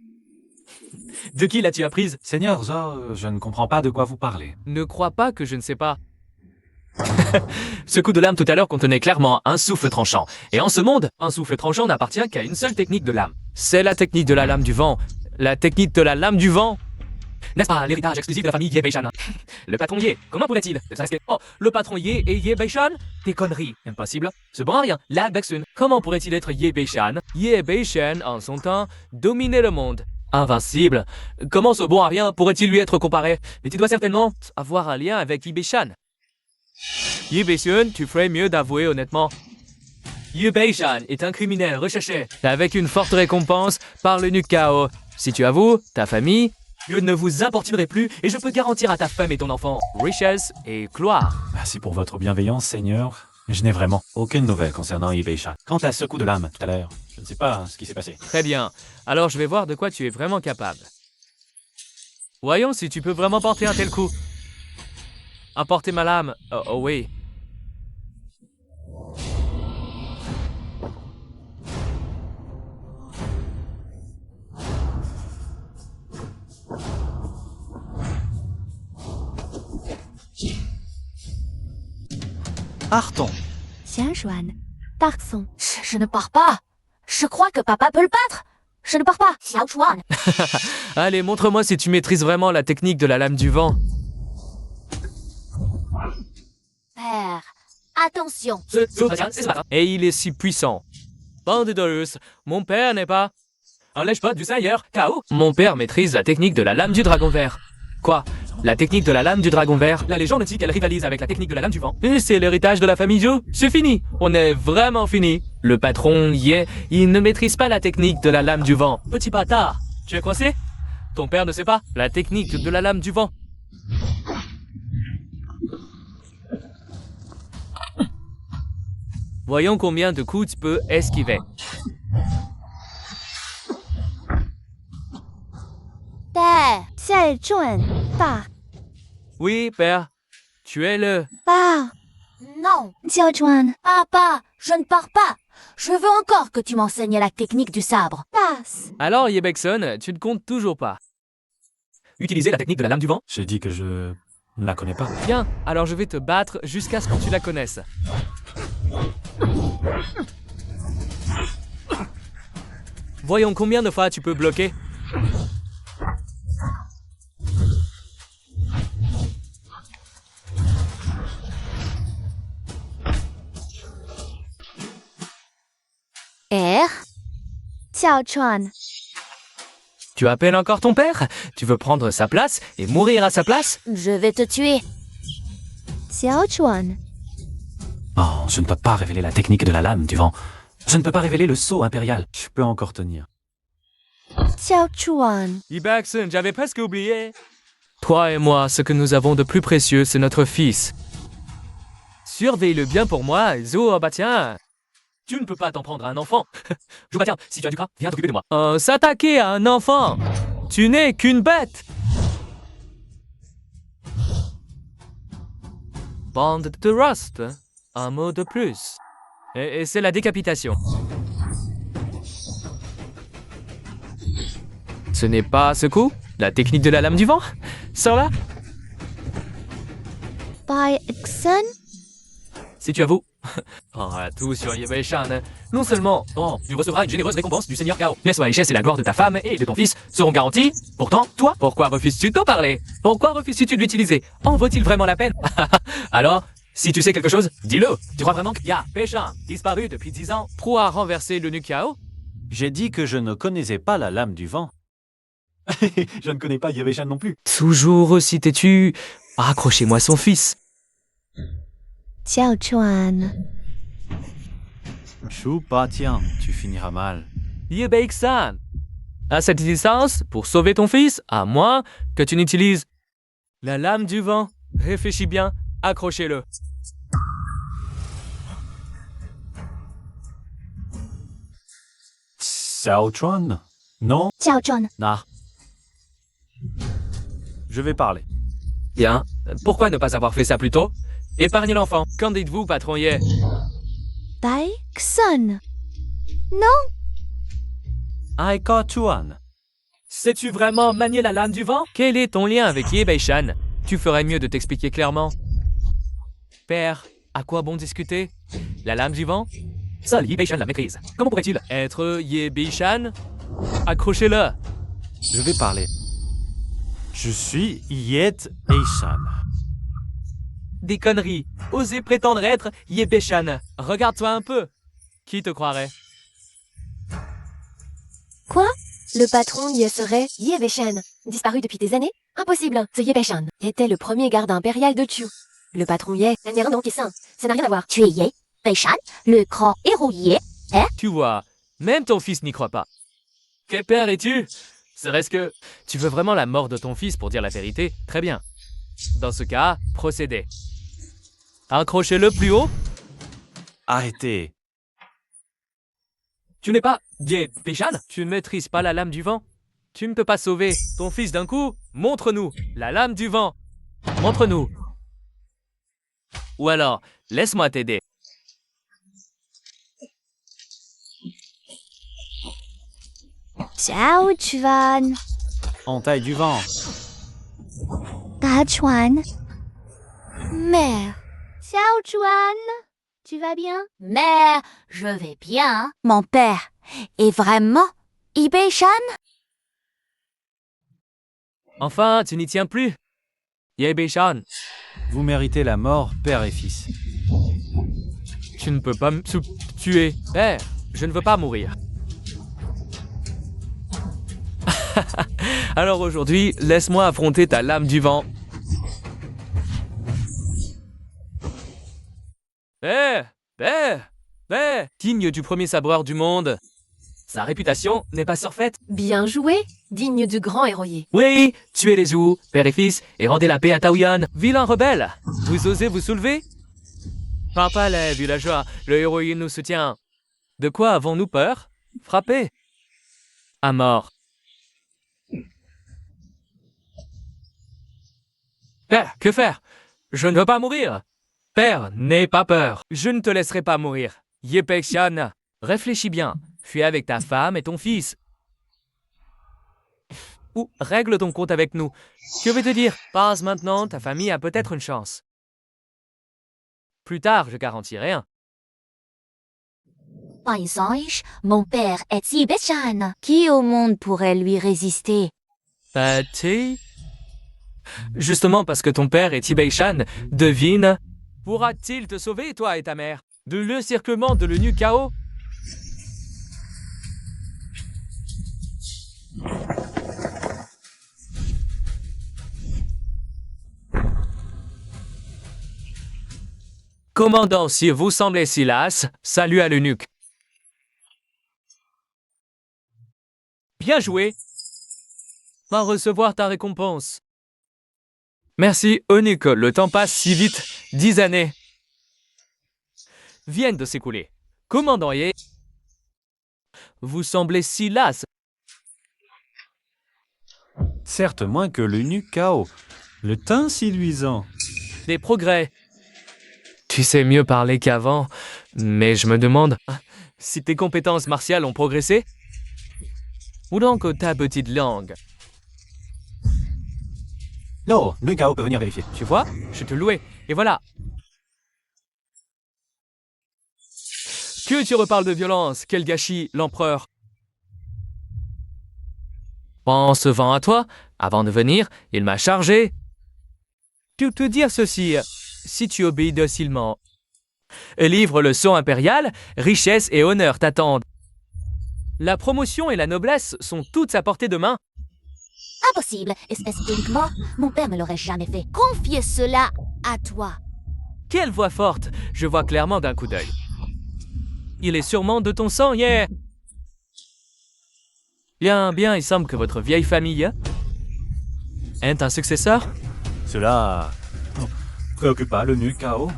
De qui l'as-tu apprise? Seigneur Zo, je ne comprends pas de quoi vous parlez. Ne crois pas que je ne sais pas. Ce coup de lame tout à l'heure contenait clairement un souffle tranchant. Et en ce monde, un souffle tranchant n'appartient qu'à une seule technique de lame. C'est la technique de la lame du vent. La technique de la lame du vent. N'est-ce pas l'héritage exclusif de la famille Ye Baishan? Le patron Ye, comment pourrait-il? Oh, le patron Ye et Ye Baishan? Des conneries, impossible. Ce bon à rien, la Baixun. Comment pourrait-il être Ye Baishan? Ye Baishan, en son temps, dominait le monde. Invincible. Comment ce bon à rien pourrait-il lui être comparé? Mais tu dois certainement avoir un lien avec Ye Baishan. Ye Baishan, tu ferais mieux d'avouer honnêtement. Ye Baishan est un criminel recherché avec une forte récompense par le Nukao. Si tu avoues, ta famille, je ne vous importunerai plus et je peux garantir à ta femme et ton enfant richesse et gloire. Merci pour votre bienveillance, Seigneur. Je n'ai vraiment aucune nouvelle concernant Ye Baishan. Quant à ce coup de lame tout à l'heure, je ne sais pas ce qui s'est passé. Très bien. Alors je vais voir de quoi tu es vraiment capable. Voyons si tu peux vraiment porter un tel coup. Apporter ma lame. Oh oui. Partons. Xiangshuan, Parson. Je ne pars pas. Je crois que papa peut le battre. Je ne pars pas. Xiao Chuan. Allez, montre-moi si tu maîtrises vraiment la technique de la lame du vent. Père, attention. Et il est si puissant. Bande de Russes, mon père n'est pas... Enlève pas du Seigneur, Kao. Mon père maîtrise la technique de la lame du dragon vert. Quoi? La technique de la lame du dragon vert? La légende dit qu'elle rivalise avec la technique de la lame du vent. Et c'est l'héritage de la famille Zhou. C'est fini. On est vraiment fini. Le patron Ye, il ne maîtrise pas la technique de la lame du vent. Petit bâtard, tu es coincé? Ton père ne sait pas la technique de la lame du vent. Voyons combien de coups tu peux esquiver. Père. Xiaochuan, Pa. Oui, père. Tu es le... Pa. Non. Xiaochuan, Papa, je ne pars pas. Je veux encore que tu m'enseignes la technique du sabre. Passe. Alors, Ye Baishan, tu ne comptes toujours pas. Utiliser la technique de la lame du vent? J'ai dit que je ne la connais pas. Bien, alors je vais te battre jusqu'à ce que tu la connaisses. Voyons combien de fois tu peux bloquer. R. Xiaochuan, Tu appelles encore ton père? Tu veux prendre sa place et mourir à sa place? Je vais te tuer. Xiaochuan, Oh, je ne peux pas révéler la technique de la lame du vent. Je ne peux pas révéler le sceau impérial. Je peux encore tenir. Xiao Chuan. Ibaxon, j'avais presque oublié. Toi et moi, ce que nous avons de plus précieux, c'est notre fils. Surveille-le bien pour moi, Zo, bah tiens. Tu ne peux pas t'en prendre à un enfant. Je bah tiens, si tu as du gras, viens t'occuper de moi. S'attaquer à un enfant. Tu n'es qu'une bête. Bande de rust. Un mot de plus. Et c'est la décapitation. Ce n'est pas ce coup? La technique de la lame du vent? Sors là. Bai Xun. Si tu avoues. Oh, tout sur Yebei-chan. Non seulement, tu recevras une généreuse récompense du Seigneur Gao. Pièce richesse et la gloire de ta femme et de ton fils seront garanties. Pourtant, toi, pourquoi refuses-tu d'en parler? Pourquoi refuses-tu de l'utiliser? En vaut-il vraiment la peine? Alors, si tu sais quelque chose, dis-le. Tu crois vraiment qu'il y a Pei-chan, disparu depuis 10 ans, pro à renverser le Nukao? J'ai dit que je ne connaissais pas la lame du vent. Je ne connais pas Yebei-chan non plus. Toujours aussi têtu. Accrochez-moi son fils. Xiao Chuan. Chou pas, tiens, tu finiras mal. Yebei-san. À cette distance, pour sauver ton fils, à moins que tu n'utilises la lame du vent. Réfléchis bien, accrochez-le. Xiao Chuan? Non? Xiao Chuan. Nah. Je vais parler. Bien, pourquoi ne pas avoir fait ça plus tôt? Épargnez l'enfant. Qu'en dites-vous, patron Ye? Bai Xun. Aiko Chuan. Sais-tu vraiment manier la lame du vent? Quel est ton lien avec Yebei-chan? Tu ferais mieux de t'expliquer clairement. Père, à quoi bon discuter? La lame du vent? Seul Yebei-chan la maîtrise. Comment pourrait-il être Yebei-chan? Accrochez-le. Je vais parler. Je suis Yet Eishan. Des conneries. Oser prétendre être Yebei-chan. Regarde-toi un peu. Qui te croirait? Quoi? Le patron y serait Yebei-chan, disparu depuis des années? Impossible. Ce Yebei-chan était le premier garde impérial de Chu. Le patron Ye n'a rien donc ça n'a rien à voir. Tu es Ye, Pei-chan, le grand héros Ye. Tu vois, même ton fils n'y croit pas. Quel père es-tu? Serait-ce que tu veux vraiment la mort de ton fils pour dire la vérité? Très bien. Dans ce cas, procédez. Accrochez-le plus haut. Arrêtez. Tu n'es pas Yebei-chan? Tu ne maîtrises pas la lame du vent? Tu ne peux pas sauver ton fils d'un coup? Montre-nous la lame du vent. Montre-nous. Ou alors, laisse-moi t'aider. Xiao Chuan. Entaille du vent. Da Chuan. Mère. Xiao Chuan. Tu vas bien? Mère, je vais bien. Mon père est vraiment Yebei-chan? Enfin, tu n'y tiens plus. Yebei-chan, Vous méritez la mort, père et fils. tu ne peux pas me tuer. Père, je ne veux pas mourir. Alors aujourd'hui, laisse-moi affronter ta lame du vent. Digne du premier sabreur du monde. Sa réputation n'est pas surfaite. Bien joué, digne du grand héroïer. Oui, tuez les Zhou, père et fils, et rendez la paix à Taoyuan. Vilain rebelle, vous osez vous soulever? Papa lève, villageois, le héroïne nous soutient. De quoi avons-nous peur? Frappez. À mort. Père, que faire? Je ne veux pas mourir. Père, n'aie pas peur. Je ne te laisserai pas mourir. Yebei-chan, réfléchis bien. Fuis avec ta femme et ton fils. Ou règle ton compte avec nous. Que veux te dire? Passe maintenant, ta famille a peut-être une chance. Plus tard, je garantis rien. Par exemple, mon père est Yebei-chan. Qui au monde pourrait lui résister? Patty? Justement parce que ton père est Yebei-chan, devine. Pourra-t-il te sauver, toi et ta mère, de l'encirclement de l'Nukao? Commandant, si vous semblez si las, salut à l'eunuque. Bien joué. Va recevoir ta récompense. Merci, Eunuque. Le temps passe si vite. 10 années viennent de s'écouler. Commandant Ye, vous semblez si las. Certes, moins que l'eunuque Kao. Le teint si luisant. Des progrès. Tu sais mieux parler qu'avant, mais je me demande si tes compétences martiales ont progressé. Ou donc ta petite langue. Non, le Kao peut venir vérifier. Tu vois, je te louais. Et voilà. Que tu reparles de violence, quel gâchis, l'empereur. Pensant à toi, avant de venir, il m'a chargé. Tu te dire ceci, si tu obéis docilement. Livre le sceau impérial, richesse et honneur t'attendent. La promotion et la noblesse sont toutes à portée de main. Impossible, espèce uniquement. Mon père ne l'aurait jamais fait. Confier cela à toi. Quelle voix forte, je vois clairement d'un coup d'œil. Il est sûrement de ton sang, yeah. Bien, il semble que votre vieille famille est un successeur. Cela préoccupe pas l'eunuque Kao.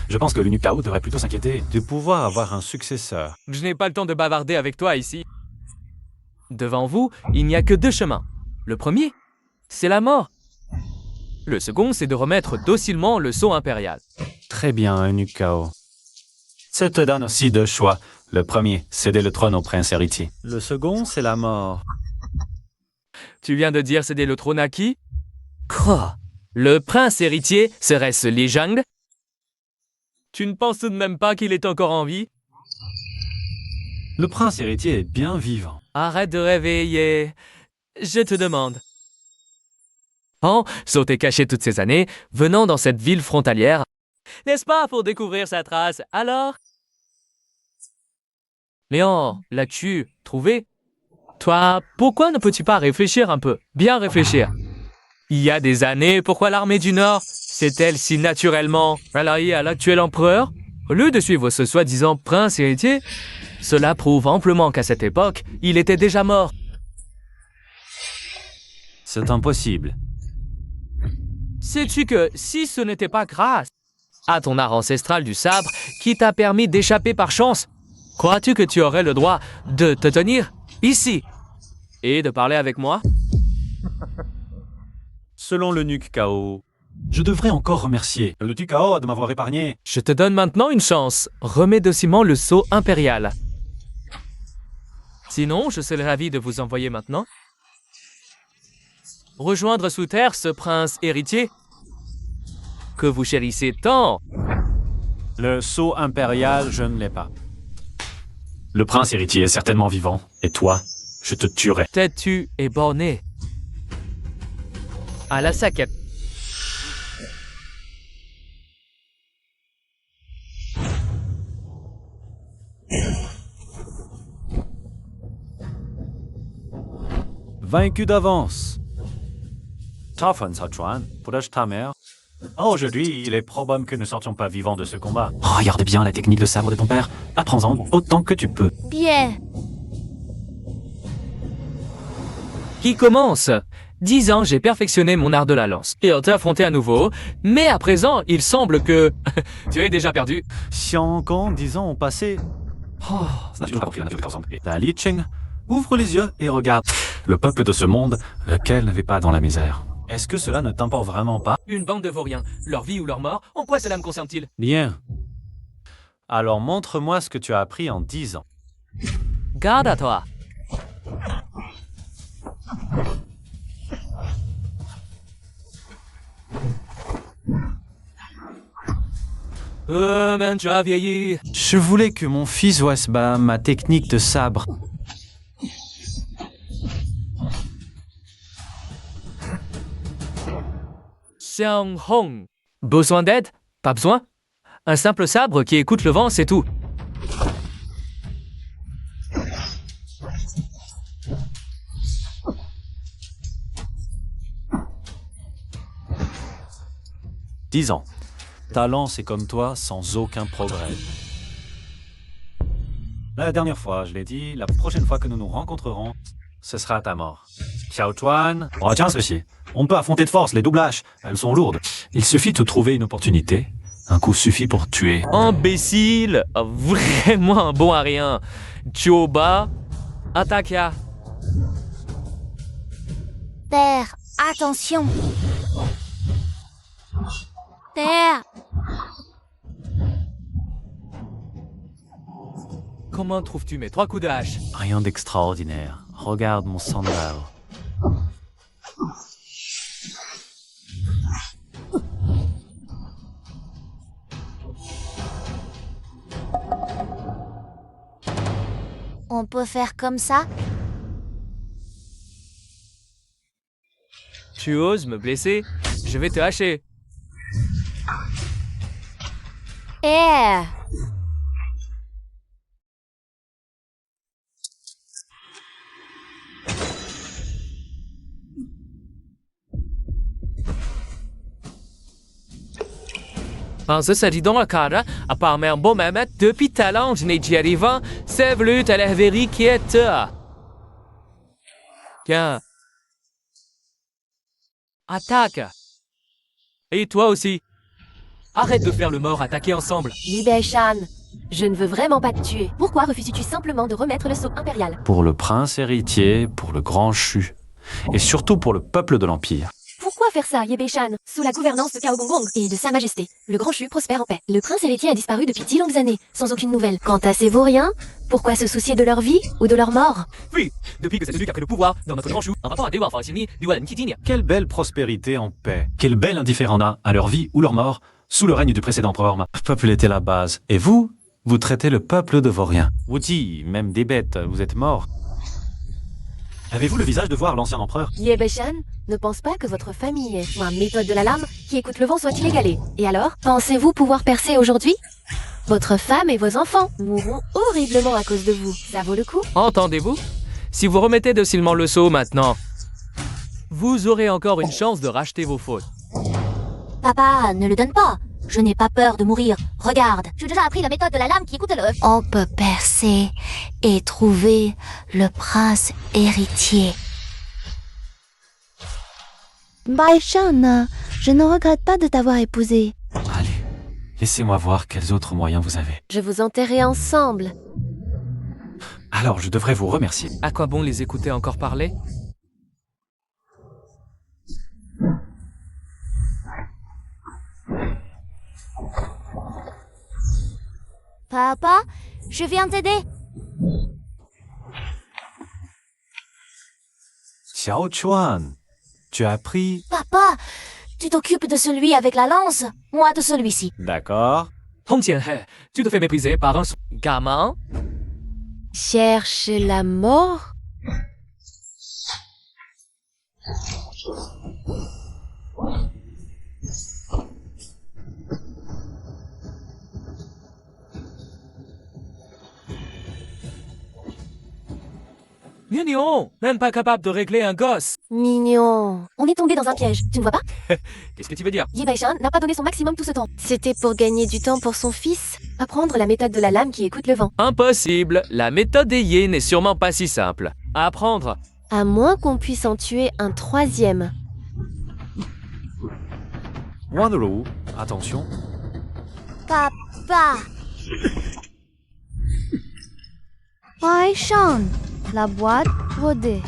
Je pense que l'eunuque Kao devrait plutôt s'inquiéter. De pouvoir avoir un successeur. Je n'ai pas le temps de bavarder avec toi ici. Devant vous, il n'y a que 2 chemins. Le premier, c'est la mort. Le second, c'est de remettre docilement le sceau impérial. Très bien, eunuque Kao. Ça te donne aussi 2 choix. Le premier, céder le trône au prince héritier. Le second, c'est la mort. Tu viens de dire céder le trône à qui? Quoi? Le prince héritier serait-ce Li Zhang? Tu ne penses tout de même pas qu'il est encore en vie? Le prince héritier est bien vivant. Arrête de réveiller. Je te demande. Pan sautait caché toutes ces années, venant dans cette ville frontalière. N'est-ce pas pour découvrir sa trace, alors? Léon, l'as-tu trouvé? Toi, pourquoi ne peux-tu pas réfléchir un peu? Bien réfléchir. Il y a des années, pourquoi l'armée du Nord s'est-elle si naturellement alliée à l'actuel empereur? Au lieu de suivre ce soi-disant prince héritier, cela prouve amplement qu'à cette époque, il était déjà mort. C'est impossible. Sais-tu que si ce n'était pas grâce à ton art ancestral du sabre qui t'a permis d'échapper par chance, crois-tu que tu aurais le droit de te tenir ici et de parler avec moi? Selon l'eunuque Kao, Je devrais encore remercier l'eunuque Kao de m'avoir épargné. Je te donne maintenant une chance. Remets docilement le sceau impérial. Sinon, je serai ravi de vous envoyer maintenant. Rejoindre sous terre ce prince héritier que vous chérissez tant. le sceau impérial, je ne l'ai pas. Le prince héritier est certainement vivant. Et toi, je te tuerai. Têtu et borné. À la saquette. Vaincu d'avance. Ta mère. Aujourd'hui, il est probable que nous ne sortions pas vivants de ce combat. Regarde bien la technique de sabre de ton père. Apprends-en autant que tu peux. Bien. Qui commence? 10 ans, j'ai perfectionné mon art de la lance. Et on t'a affronté à nouveau. Mais à présent, il semble que tu es déjà perdu. Xiang Gong, 10 ans ont passé. Oh, ça n'a toujours pas pris la nature de ensemble. Ta Li Cheng. Ouvre les yeux et regarde. Le peuple de ce monde, lequel ne vit pas dans la misère. Est-ce que cela ne t'importe vraiment pas? Une bande de vauriens. Leur vie ou leur mort, en quoi cela me concerne-t-il? Bien. Alors montre-moi ce que tu as appris en 10 ans. Garde à toi. Man, tu as vieilli. Je voulais que mon fils voie ma technique de sabre. Xiang Hong. Besoin d'aide? Pas besoin. Un simple sabre qui écoute le vent, c'est tout. « 10 ans. Ta lance est comme toi, sans aucun progrès. La dernière fois, je l'ai dit, la prochaine fois que nous nous rencontrerons, ce sera ta mort. Xiao Chuan, Retiens ceci. On peut affronter de force les doubles haches. Elles sont lourdes. Il suffit de trouver une opportunité. Un coup suffit pour tuer. Imbécile, vraiment un bon à rien. Choba, Atakia. Terre, attention. Terre. Comment trouves-tu mes 3 coups de hache? rien d'extraordinaire. Regarde mon sandal. On peut faire comme ça? Tu oses me blesser? Je vais te hacher. Eh. Så de dans la cara, à part un bon mamet, depuis talent, je n'ai d'y arrivant, c'est voulu à la vérité. Tiens. Attaque. Et toi aussi. Arrête de faire le mort, attaquer ensemble. Yi Bei-shan, je ne veux vraiment pas te tuer. Pourquoi refuses-tu simplement de remettre le sceau impérial? Pour le prince héritier, pour le grand Chu, et surtout pour le peuple de l'Empire. Pourquoi faire ça, Yi Bei-shan? Sous la gouvernance de Cao Gonggong et de Sa Majesté, le grand Chu prospère en paix. Le prince héritier a disparu depuis 10 longues années, sans aucune nouvelle. Quant à ces vauriens, pourquoi se soucier de leur vie ou de leur mort? Oui, depuis que c'est celui qui a pris le pouvoir dans notre grand chou, un rapport à Dewa Farsimi, Duan Kitinia. Quelle belle prospérité en paix. Quel bel indifférent à leur vie ou leur mort sous le règne du précédent empereur Ma. Le peuple était la base. Et vous, vous traitez le peuple de vaurien. Wuti, même des bêtes, vous êtes morts. Avez-vous le visage de voir l'ancien empereur? Yi Bei-shan ne pense pas que votre famille ou un méthode de la lame qui écoute le vent soit inégalé. Et alors, pensez-vous pouvoir percer aujourd'hui? Votre femme et vos enfants mourront horriblement à cause de vous. Ça vaut le coup? Entendez-vous? Si vous remettez docilement le seau maintenant, vous aurez encore une chance de racheter vos fautes. Papa, ne le donne pas. Je n'ai pas peur de mourir. Regarde, j'ai déjà appris la méthode de la lame qui écoute le... On peut percer et trouver le prince héritier. Bei-shan, je ne regrette pas de t'avoir épousé. Allez, laissez-moi voir quels autres moyens vous avez. Je vous enterrai ensemble. Alors, je devrais vous remercier. À quoi bon les écouter encore parler? Papa, je viens t'aider. Xiao Chuan, tu as appris... Papa, tu t'occupes de celui avec la lance, moi de celui-ci. D'accord. Hong Tianhe, tu te fais mépriser par un gamin? Cherche la mort? Mignon, même pas capable de régler un gosse. Mignon. On est tombé dans un piège, tu ne vois pas? Qu'est-ce que tu veux dire? Yi Bei-shan n'a pas donné son maximum tout ce temps. C'était pour gagner du temps pour son fils. Apprendre la méthode de la lame qui écoute le vent. Impossible, la méthode des Yi n'est sûrement pas si simple. À apprendre. À moins qu'on puisse en tuer un troisième. Wanderu, attention. Papa, Bei-shan, la boîte rodée.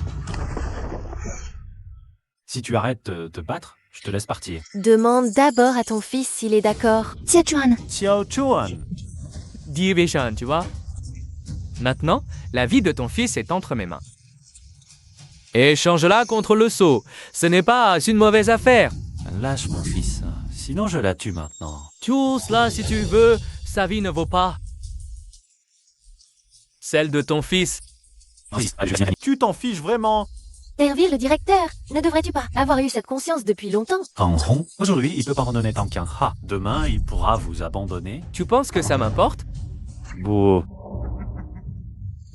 Si tu arrêtes de te battre, je te laisse partir. Demande d'abord à ton fils s'il est d'accord. Tia Chuan, Xiao Chuan. Yi Bei-shan, tu vois? Maintenant, la vie de ton fils est entre mes mains. Échange-la contre le sceau. Ce n'est pas une mauvaise affaire. Lâche mon fils, sinon je la tue maintenant. Tout cela si tu veux, sa vie ne vaut pas celle de ton fils. Tu t'en fiches vraiment? Derville, le directeur, ne devrais-tu pas avoir eu cette conscience depuis longtemps? En rond, aujourd'hui, il peut pas abandonner tant qu'un. Ah, demain, il pourra vous abandonner. Tu penses que ça m'importe? Bon,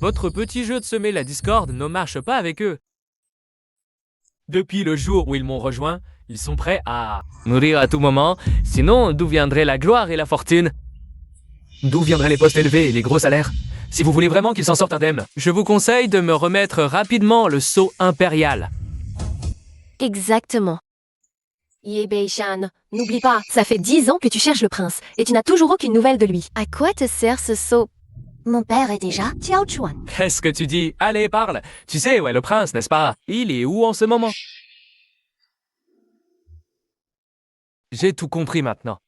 Votre petit jeu de semer la discorde ne marche pas avec eux. Depuis le jour où ils m'ont rejoint, ils sont prêts à mourir à tout moment. Sinon, d'où viendrait la gloire et la fortune? D'où viendraient les postes élevés et les gros salaires? Si vous voulez vraiment qu'il s'en sorte indemne, je vous conseille de me remettre rapidement le sceau impérial. Exactement. Ye Bei-chan, n'oublie pas, ça fait 10 ans que tu cherches le prince, et tu n'as toujours aucune nouvelle de lui. À quoi te sert ce sceau? Mon père est déjà Xiao Chuan. Qu'est-ce que tu dis? Allez, parle. Tu sais où est le prince, n'est-ce pas? Il est où en ce moment? J'ai tout compris maintenant.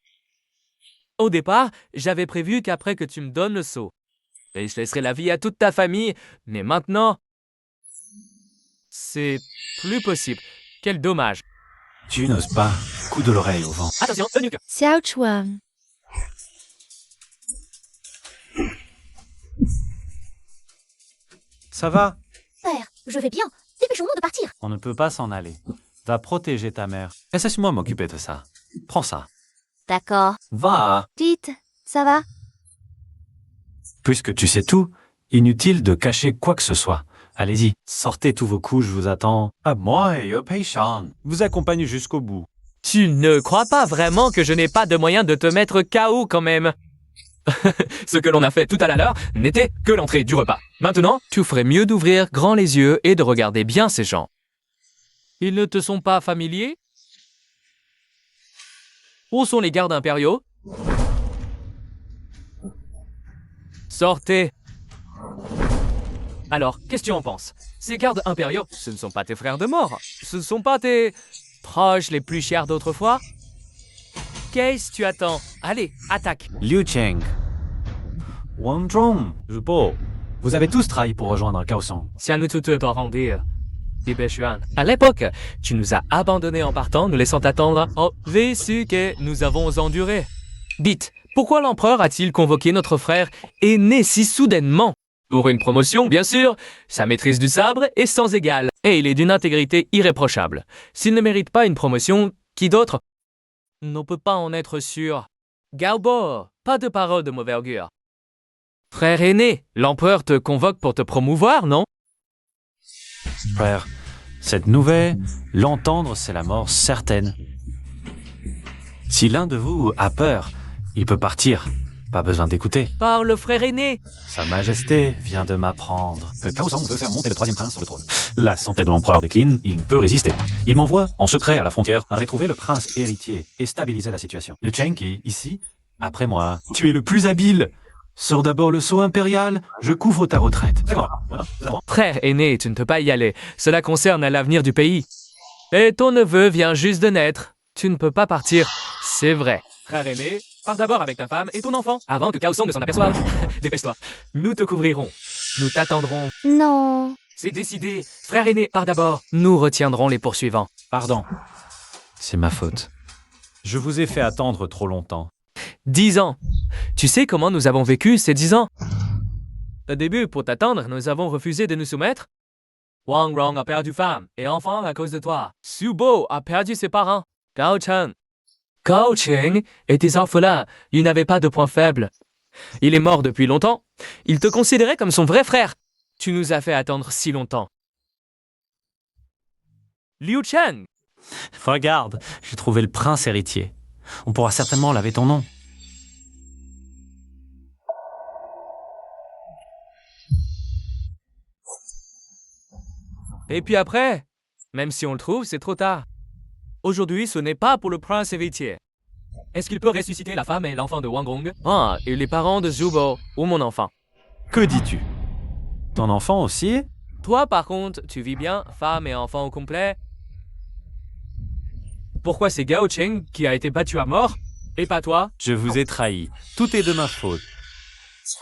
Au départ, j'avais prévu qu'après que tu me donnes le sceau, et je laisserai la vie à toute ta famille, mais maintenant, c'est plus possible. Quel dommage. Tu n'oses pas. Coup de l'oreille au vent. Attention, eunuque. Xiao Chuan. Ça va? Père, je vais bien. Dépêchons-nous de partir. On ne peut pas s'en aller. Va protéger ta mère. Laisse-moi m'occuper de ça. Prends ça. D'accord. Va. Dites, ça va? Puisque tu sais tout, inutile de cacher quoi que ce soit. Allez-y, sortez tous vos coups, je vous attends. À moi et Ye Bei-chan. Vous accompagne jusqu'au bout. Tu ne crois pas vraiment que je n'ai pas de moyen de te mettre KO quand même? Ce que l'on a fait tout à l'heure n'était que l'entrée du repas. Maintenant, tu ferais mieux d'ouvrir grand les yeux et de regarder bien ces gens. Ils ne te sont pas familiers? Où sont les gardes impériaux? Sortez. Alors, qu'est-ce que tu en penses? Ces gardes impériaux, ce ne sont pas tes frères de mort. Ce ne sont pas tes proches les plus chers d'autrefois. Qu'est-ce que tu attends? Allez, attaque. Liu Cheng. Wang Zhong, Zhubo, vous avez tous trahi pour rejoindre Kaosong. À l'époque, tu nous as abandonnés en partant, nous laissant t'attendre. Oh, Vesuke, nous avons enduré. Dites, pourquoi l'empereur a-t-il convoqué notre frère aîné si soudainement? Pour une promotion, bien sûr. Sa maîtrise du sabre est sans égale, et il est d'une intégrité irréprochable. S'il ne mérite pas une promotion, qui d'autre? On ne peut pas en être sûr. Gaobo, pas de parole de mauvais augure. Frère aîné, l'empereur te convoque pour te promouvoir, non? Frère, cette nouvelle, l'entendre, c'est la mort certaine. Si l'un de vous a peur, il peut partir. Pas besoin d'écouter. Par le frère aîné. Sa Majesté vient de m'apprendre. Kaosong veut faire monter le troisième prince sur le trône. La santé de l'empereur décline, il ne peut résister. Il m'envoie, en secret à la frontière, à retrouver le prince héritier et stabiliser la situation. Le Cheng qui, ici, après moi. Tu es le plus habile. Sors d'abord le sceau impérial, je couvre ta retraite. C'est bon. Voilà, c'est bon. Frère aîné, tu ne peux pas y aller. Cela concerne l'avenir du pays. Et ton neveu vient juste de naître. Tu ne peux pas partir. C'est vrai. Frère aîné, pars d'abord avec ta femme et ton enfant, avant que Kaosong ne s'en aperçoive. Dépêche-toi. Nous te couvrirons. Nous t'attendrons. Non. C'est décidé. Frère aîné, pars d'abord. Nous retiendrons les poursuivants. Pardon. C'est ma faute. Je vous ai fait attendre trop longtemps. 10 ans. Tu sais comment nous avons vécu ces 10 ans? Au début, pour t'attendre, nous avons refusé de nous soumettre. Wang Rong a perdu femme et enfant à cause de toi. Subo a perdu ses parents. Gao Chen. Gao Cheng était orphelin. Il n'avait pas de point faible. Il est mort depuis longtemps. Il te considérait comme son vrai frère. Tu nous as fait attendre si longtemps. Liu Chen. Regarde, j'ai trouvé le prince héritier. On pourra certainement laver ton nom. Et puis après, même si on le trouve, c'est trop tard. Aujourd'hui, ce n'est pas pour le prince héritier. Est-ce qu'il peut ressusciter la femme et l'enfant de Wang Rong? Ah, et les parents de Zhubo, ou mon enfant. Que dis-tu? Ton enfant aussi? Toi, par contre, tu vis bien, femme et enfant au complet. Pourquoi c'est Gao Cheng qui a été battu à mort, et pas toi? Je vous ai trahi. Tout est de ma faute.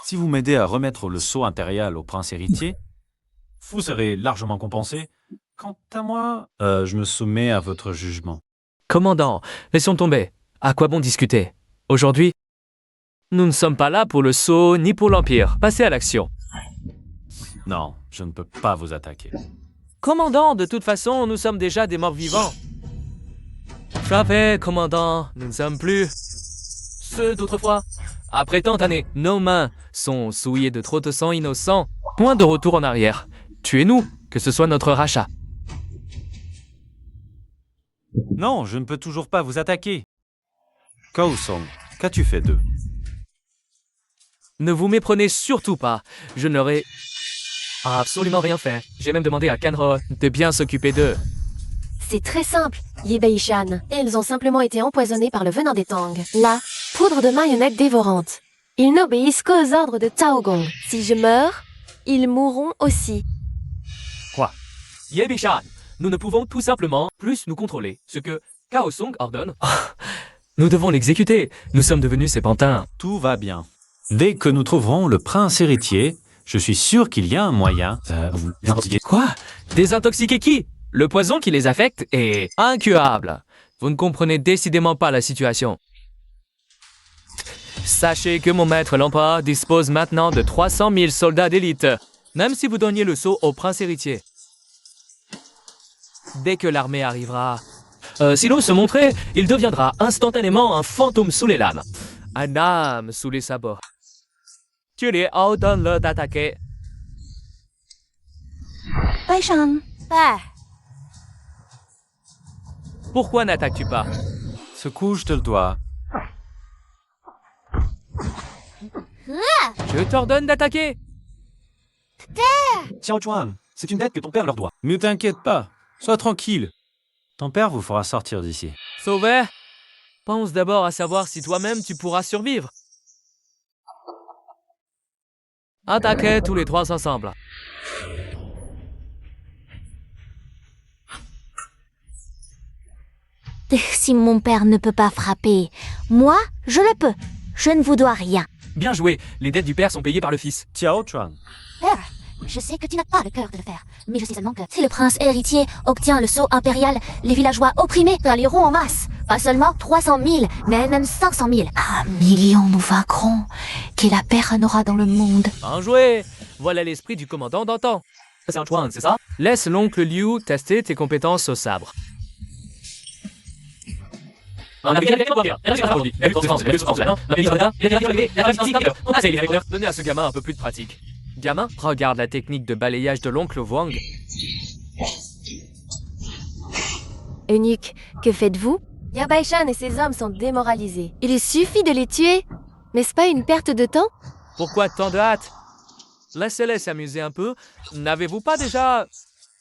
Si vous m'aidez à remettre le sceau impérial au prince héritier, Vous serez largement compensé. Quant à moi, je me soumets à votre jugement. Commandant, laissons tomber. À quoi bon discuter? Aujourd'hui, nous ne sommes pas là pour le sceau ni pour l'Empire. Passez à l'action. Non, je ne peux pas vous attaquer. Commandant, de toute façon, nous sommes déjà des morts vivants. Frappez, commandant, nous ne sommes plus ceux d'autrefois. Après tant d'années, nos mains sont souillées de trop de sang innocent. Point de retour en arrière. Tuez-nous, que ce soit notre rachat. Non, je ne peux toujours pas vous attaquer. Kaosong, qu'as-tu fait d'eux? Ne vous méprenez surtout pas. Je n'aurais absolument rien fait. J'ai même demandé à Kanro de bien s'occuper d'eux. C'est très simple, Yebei-chan. Ils ont simplement été empoisonnés par le venin des Tang. La poudre de marionnette dévorante. Ils n'obéissent qu'aux ordres de Tao Gong. Si je meurs, ils mourront aussi. Quoi? Yebei-chan, nous ne pouvons tout simplement plus nous contrôler. Ce que Kaosong ordonne, nous devons l'exécuter. Nous sommes devenus ses pantins. Tout va bien. Dès que nous trouverons le prince héritier, je suis sûr qu'il y a un moyen. Quoi? Désintoxiquer qui? Le poison qui les affecte est incurable. Vous ne comprenez décidément pas la situation. Sachez que mon maître l'empereur dispose maintenant de 300 000 soldats d'élite, même si vous donniez le sceau au prince héritier. Dès que l'armée arrivera, si l'eau se montrait, il deviendra instantanément un fantôme sous les lames, un âme sous les sabots. Tu lui ordonnes d'attaquer. Baishan, Ah, Pourquoi n'attaques-tu pas? Ce coup, je te le dois. Je t'ordonne d'attaquer. Xiao Chuan, c'est une dette que ton père leur doit. Ne t'inquiète pas, sois tranquille. Ton père vous fera sortir d'ici. Sauvé, pense d'abord à savoir si toi-même tu pourras survivre. Attaquez tous les trois ensemble. si mon père ne peut pas frapper, moi, je le peux. Je ne vous dois rien. Bien joué, les dettes du père sont payées par le fils. Xiao Chuan, Père, je sais que tu n'as pas le cœur de le faire, mais je sais seulement que si le prince héritier obtient le sceau impérial, les villageois opprimés rallieront en masse. Pas seulement 300 000, mais même 500 000. 1 million nous vaincrons, qui la péronnera dans le monde. Bien joué. Voilà l'esprit du commandant d'antan. C'est un Chuan, c'est ça? Laisse l'oncle Liu tester tes compétences au sabre. Donnez à ce gamin un peu plus de pratique. Gamin, regarde la technique de balayage de l'oncle Wang. Eunuque, que faites-vous? Yabai-chan et ses hommes sont démoralisés. Il suffit de les tuer. N'est-ce pas une perte de temps? Pourquoi tant de hâte? Laissez-les s'amuser un peu. N'avez-vous pas déjà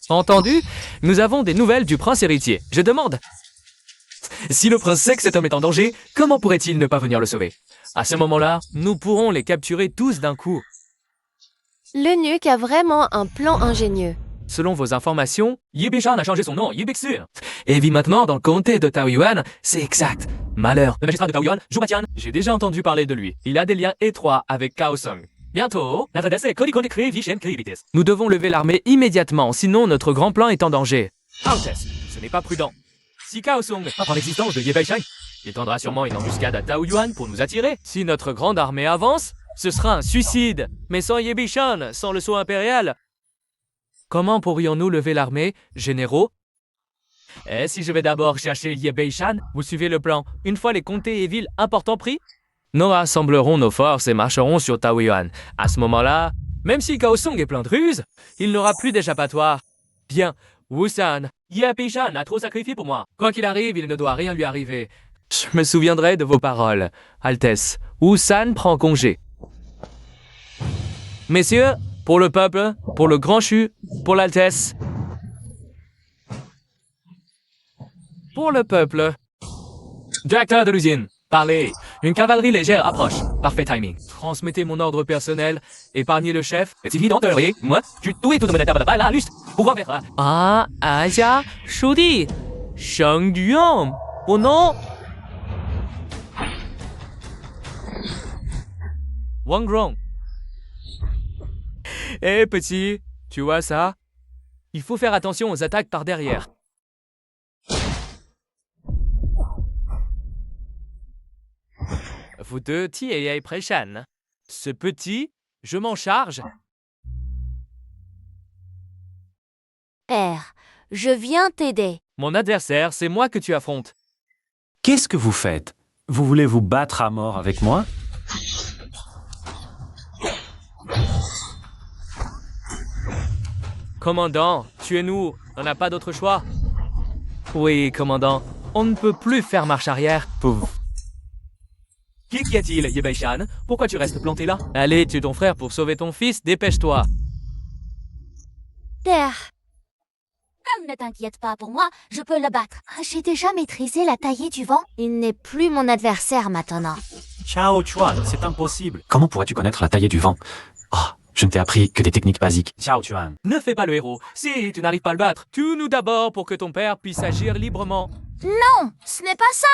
entendu? Nous avons des nouvelles du prince héritier. Je demande. Si le prince sait que cet homme est en danger, comment pourrait-il ne pas venir le sauver? À ce moment-là, nous pourrons les capturer tous d'un coup. L'eunuque a vraiment un plan ingénieux. Selon vos informations, Yebei-chan a changé son nom en Yebexu et vit maintenant dans le comté de Taoyuan. C'est exact. Malheur. Le magistrat de Taoyuan, Zhu Batian. J'ai déjà entendu parler de lui. Il a des liens étroits avec Kaosong. Bientôt, la vedette est Nous devons lever l'armée immédiatement, sinon notre grand plan est en danger. Altesse, ce n'est pas prudent. Si Kaosong apprend l'existence de Yebei-chan, il tendra sûrement une embuscade à Taoyuan pour nous attirer. Si notre grande armée avance, ce sera un suicide. Mais sans Yebei-chan, sans le sceau impérial, comment pourrions-nous lever l'armée, généraux? Et si je vais d'abord chercher Yebei-chan, vous suivez le plan. Une fois les comtés et villes importants pris, nous rassemblerons nos forces et marcherons sur Taoyuan. À ce moment-là, même si Kaosong est plein de ruses, il n'aura plus d'échappatoire. Bien, Wusan, Yebei-chan a trop sacrifié pour moi. Quoi qu'il arrive, il ne doit rien lui arriver. Je me souviendrai de vos paroles. Altesse, Wusan prend congé. Messieurs, pour le peuple, pour le grand chu, pour l'Altesse. Pour le peuple. Directeur de l'usine, parlez. Une cavalerie légère approche. Parfait timing. Transmettez mon ordre personnel. Épargnez le chef. C'est évident, oui. Moi, tu tout et tout de mon état là, juste. Pouvoir faire. Ah, Asia, Shudi. Shang Duan. Mon nom. Wang Rong. Eh petit, tu vois ça? Il faut faire attention aux attaques par derrière. Vous deux, Ti et Preishan. Ce petit, je m'en charge. Père, je viens t'aider. Mon adversaire, c'est moi que tu affrontes. qu'est-ce que vous faites? Vous voulez vous battre à mort avec moi? Commandant, tuez-nous, on n'a pas d'autre choix. Oui, commandant, on ne peut plus faire marche arrière. Qu'y a-t-il, Yebei-chan? Pourquoi tu restes planté là? Allez, tue ton frère pour sauver ton fils, dépêche-toi. Terre. Ne t'inquiète pas pour moi, je peux le battre. J'ai déjà maîtrisé la taillée du vent. Il n'est plus mon adversaire maintenant. Xiao Chuan, c'est impossible. Comment pourrais-tu connaître la taillée du vent? Oh, je ne t'ai appris que des techniques basiques. Xiao Chuan. Ne fais pas le héros. Si tu n'arrives pas à le battre, tue-nous d'abord pour que ton père puisse agir librement. Non, ce n'est pas ça.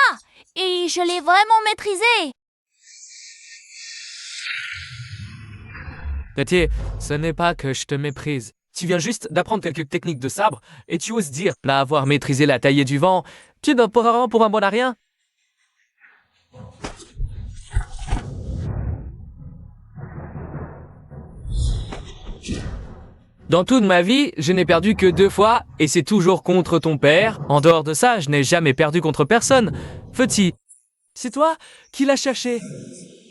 Et je l'ai vraiment maîtrisé. Tétier, ce n'est pas que je te méprise. Tu viens juste d'apprendre quelques techniques de sabre et tu oses dire, là, avoir maîtrisé la taillée du vent, tu te prends pour un bon à rien. Dans toute ma vie, je n'ai perdu que 2 fois et c'est toujours contre ton père. En dehors de ça, je n'ai jamais perdu contre personne. Petit, c'est toi qui l'as cherché.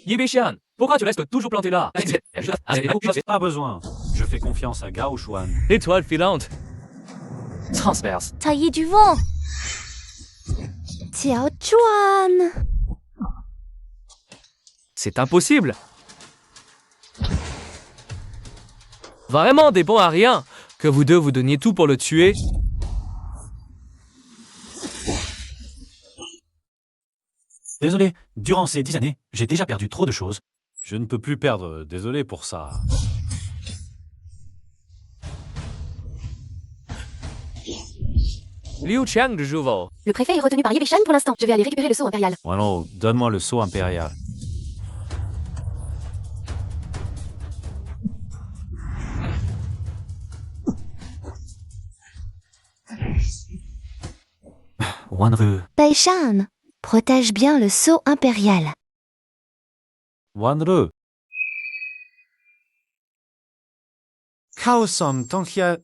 Yebei-chan, pourquoi tu restes toujours planté là? Pas besoin. Je fais confiance à Gao Chuan. Étoile filante. Transperce. Taillée du vent. Xiao Chuan. C'est impossible. Vraiment des bons à rien. Que vous deux vous donniez tout pour le tuer. Désolé, durant ces 10 années, j'ai déjà perdu trop de choses. Je ne peux plus perdre, désolé pour ça. Liu Qiang de Jouveau. Le préfet est retenu par Yebei-chan pour l'instant. Je vais aller récupérer le sceau impérial. Wano, donne-moi le sceau impérial. Wanru. Bei-chan, protège bien le sceau impérial. Wanru. Kaosom, tant qu'il y a...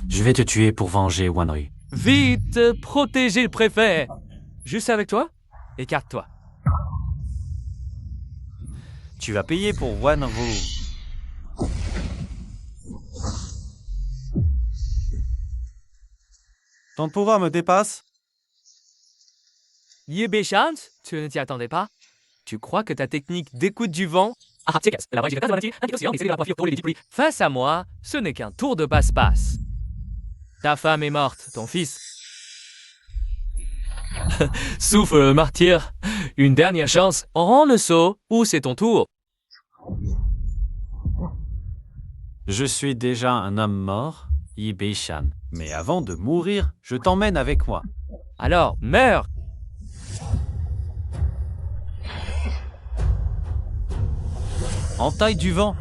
Je vais te tuer pour venger Wanru. Vite, protégez le préfet. Juste avec toi. Écarte-toi. Tu vas payer pour Wanru. Ton pouvoir me dépasse. Yebei-chan, tu ne t'y attendais pas? Tu crois que ta technique d'écoute du vent... Face à moi, ce n'est qu'un tour de passe-passe. Ta femme est morte, ton fils. Souffle, martyr. Une dernière chance. Rends le sceau ou c'est ton tour. Je suis déjà un homme mort, Yebei-chan. Mais avant de mourir, je t'emmène avec moi. Alors, meurs. Entaille du vent.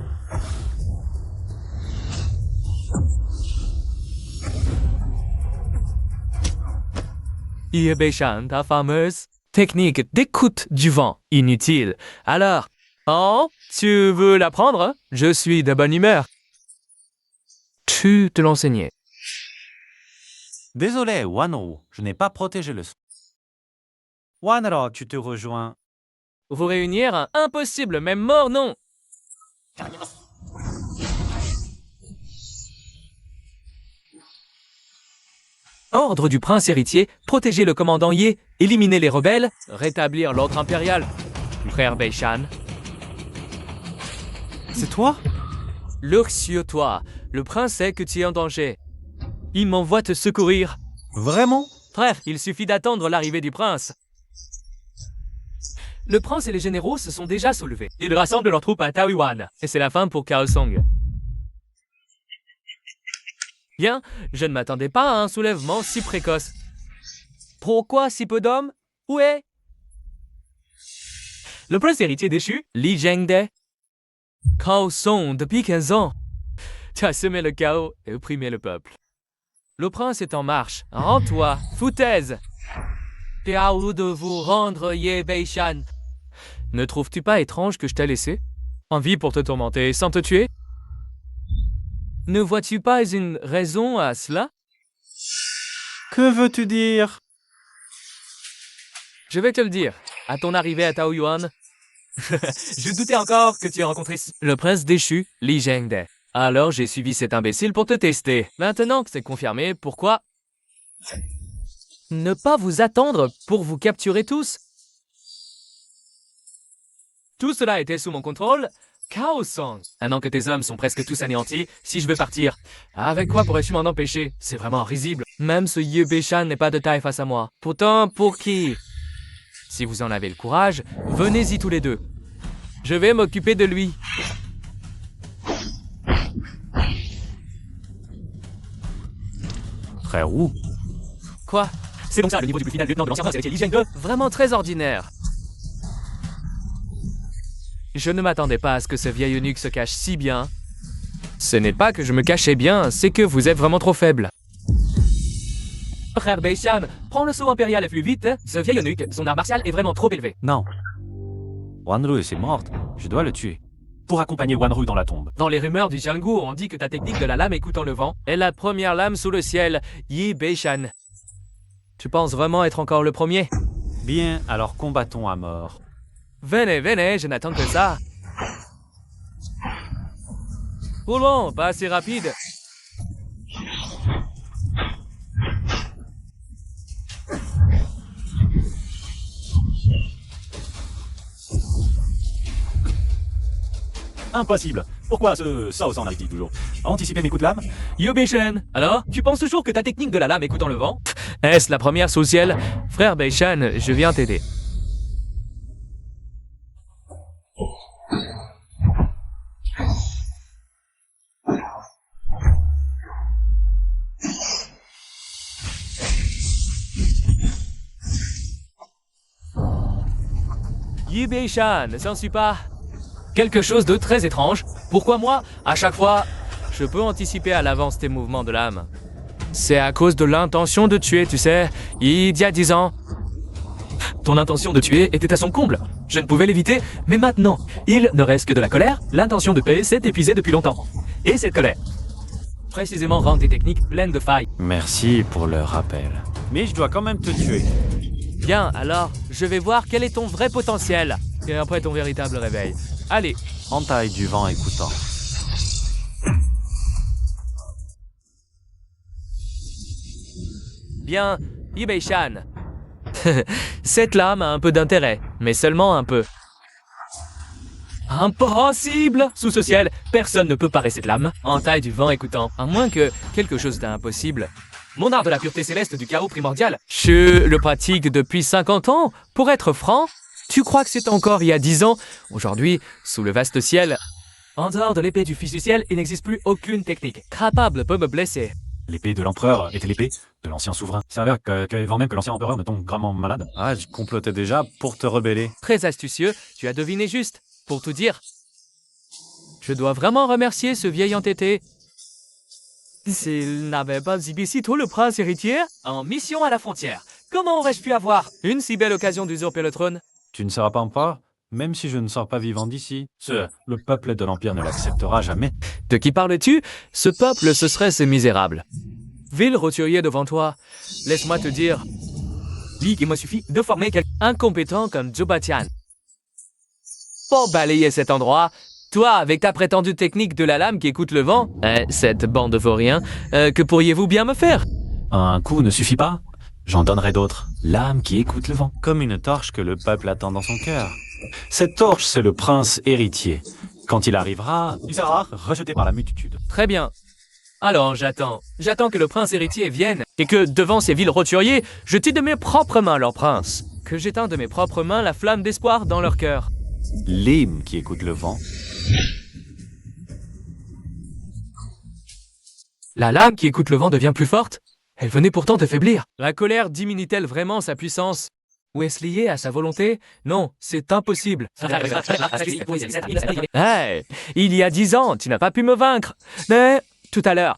Yebei-chan, ta fameuse technique d'écoute du vent, inutile. Alors, tu veux l'apprendre? Je suis de bonne humeur. Tu te l'enseignais. Désolé, Wanru, je n'ai pas protégé le son. Wanru, tu te rejoins. Vous réunir? Impossible, même mort, non. Ordre du prince héritier, protéger le commandant Ye, éliminer les rebelles, rétablir l'ordre impérial. Frère Bei-chan. C'est toi? Luxio-toi, le prince sait que tu es en danger. Il m'envoie te secourir. Vraiment? Bref, il suffit d'attendre l'arrivée du prince. Le prince et les généraux se sont déjà soulevés. Ils rassemblent leurs troupes à Taoyuan. Et c'est la fin pour Kaosong. Bien, je ne m'attendais pas à un soulèvement si précoce. Pourquoi si peu d'hommes? Où est le prince héritier déchu, Li Zhengde? Kaosong depuis 15 ans. Tu as semé le chaos et opprimé le peuple. Le prince est en marche. Rends-toi, foutaise! T'es à où de vous rendre, Yebei-chan? Ne trouves-tu pas étrange que je t'ai laissé en vie pour te tourmenter sans te tuer? Ne vois-tu pas une raison à cela? Que veux-tu dire? Je vais te le dire. À ton arrivée à Taoyuan, je doutais encore que tu aies rencontré le prince déchu, Li Zhengde. Alors j'ai suivi cet imbécile pour te tester. Maintenant que c'est confirmé, pourquoi ne pas vous attendre pour vous capturer tous? Tout cela était sous mon contrôle. Chaos Song. Maintenant que tes hommes sont presque tous anéantis, si je veux partir, avec quoi pourrais-tu m'en empêcher? C'est vraiment risible. Même ce Ye Beishan n'est pas de taille face à moi. Pourtant, pour qui? Si vous en avez le courage, venez-y tous les deux. Je vais m'occuper de lui. Frère Wu, Quoi? C'est donc ça le niveau du plus final lieutenant de l'ancien prince héritier Li Jiang. Vraiment très ordinaire. Je ne m'attendais pas à ce que ce vieil eunuque se cache si bien. Ce n'est pas que je me cachais bien, c'est que vous êtes vraiment trop faible. Frère Beishan, prends le saut impérial et plus vite. Ce vieil eunuque, son art martial est vraiment trop élevé. non. Wanru est morte. Je dois le tuer. Pour accompagner Wanru dans la tombe. Dans les rumeurs du Jianggu, on dit que ta technique de la lame écoutant le vent est la première lame sous le ciel, Ye Beishan. Tu penses vraiment être encore le premier? Bien, alors combattons à mort. Venez, venez, je n'attends que ça. Roulons, pas assez rapide. Impossible. Pourquoi ce Sao s'en arrive-t-il toujours? Anticiper mes coups de lame? Ye Beishan, alors, tu penses toujours que ta technique de la lame écoutant le vent est-ce la première sous le ciel? Frère Beishan, je viens t'aider. Ye Beishan, ne s'en suit pas. Quelque chose de très étrange. Pourquoi moi? À chaque fois, je peux anticiper à l'avance tes mouvements de l'âme. C'est à cause de l'intention de tuer, tu sais. Il y a 10 ans. Ton intention de tuer était à son comble. Je ne pouvais l'éviter, mais maintenant, il ne reste que de la colère. L'intention de paix s'est épuisée depuis longtemps. Et cette colère, précisément, rend tes techniques pleines de failles. Merci pour le rappel. Mais je dois quand même te tuer. Bien, alors, je vais voir quel est ton vrai potentiel. Et après ton véritable réveil. Allez, Entaille du vent écoutant. bien, Ye Beishan. Cette lame a un peu d'intérêt, mais seulement un peu. Impossible! Sous ce ciel, personne ne peut parer cette lame, en taille du vent écoutant, à moins que quelque chose d'impossible. Mon art de la pureté céleste du chaos primordial, je le pratique depuis 50 ans. Pour être franc, tu crois que c'est encore il y a 10 ans? Aujourd'hui, sous le vaste ciel, en dehors de l'épée du fils du ciel, il n'existe plus aucune technique capable peut me blesser. L'épée de l'empereur était l'épée de l'ancien souverain. Il s'avère qu'avant même que l'ancien empereur ne tombe gravement malade. Ah, je complotais déjà pour te rebeller. Très astucieux, tu as deviné juste. Pour tout dire, je dois vraiment remercier ce vieil entêté. S'il n'avait pas exhibé si tôt le prince héritier en mission à la frontière, comment aurais-je pu avoir une si belle occasion d'usurper le trône? Tu ne seras pas empereur, même si je ne sors pas vivant d'ici. Le peuple de l'Empire ne l'acceptera jamais. De qui parles-tu? Ce peuple, ce serait ces misérables. Vil roturier devant toi, laisse-moi te dire, il me suffit de former quelqu'un incompétent comme Zobatian. Pour balayer cet endroit, toi, avec ta prétendue technique de la lame qui écoute le vent, cette bande de vauriens, que pourriez-vous bien me faire? Un coup ne suffit pas. J'en donnerai d'autres. L'âme qui écoute le vent. Comme une torche que le peuple attend dans son cœur. Cette torche, c'est le prince héritier. Quand il arrivera, il sera rejeté par la multitude. Très bien. Alors j'attends. J'attends que le prince héritier vienne et que, devant ces vils roturiers, je tue de mes propres mains leur prince. Que j'éteins de mes propres mains la flamme d'espoir dans leur cœur. L'hymne qui écoute le vent. La lame qui écoute le vent devient plus forte? Elle venait pourtant de faiblir. La colère diminue-t-elle vraiment sa puissance? Ou est-ce lié à sa volonté? Non, c'est impossible. Hey, il y a 10 ans, tu n'as pas pu me vaincre. Mais, tout à l'heure.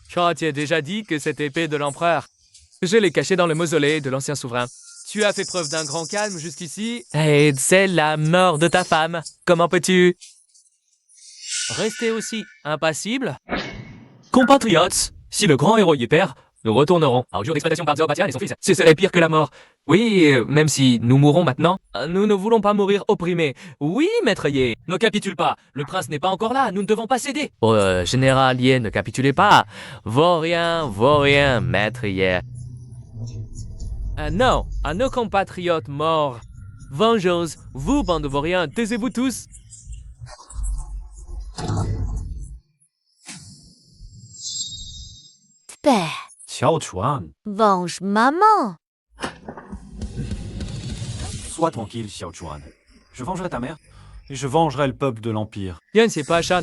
Je t'ai déjà dit que cette épée de l'empereur, je l'ai cachée dans le mausolée de l'ancien souverain. Tu as fait preuve d'un grand calme jusqu'ici. Et c'est la mort de ta femme. Comment peux-tu rester aussi impassible? Compatriotes, si le grand héros y perd, nous retournerons à un jour d'exploitation par Zobatian et son fils. Ce serait pire que la mort. Oui, même si nous mourrons maintenant, nous ne voulons pas mourir opprimés. Oui, maître Ye, ne capitule pas. Le prince n'est pas encore là, nous ne devons pas céder. Oh, général Ye, ne capitulez pas. Vaurien, maître Ye. Non, à nos compatriotes morts, Vengeance, vous, bande de vauriens, taisez-vous tous. Père, Xiao Chuan, venge maman. sois tranquille, Xiao Chuan. Je vengerai ta mère. Et je vengerai le peuple de l'Empire. Bien, c'est pas Shan.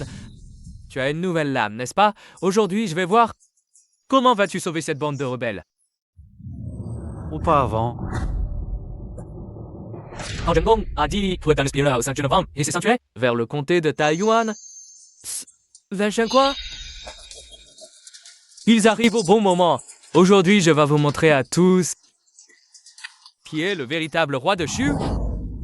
Tu as une nouvelle lame, n'est-ce pas? Aujourd'hui, je vais voir. Comment vas-tu sauver cette bande de rebelles? Auparavant, Hao Zhengong a dit tout est un espionneur au 5 novembre et s'est sanctué vers le comté de Taiyuan. 25 quoi? Ils arrivent au bon moment. Aujourd'hui, je vais vous montrer à tous qui est le véritable roi de Shu.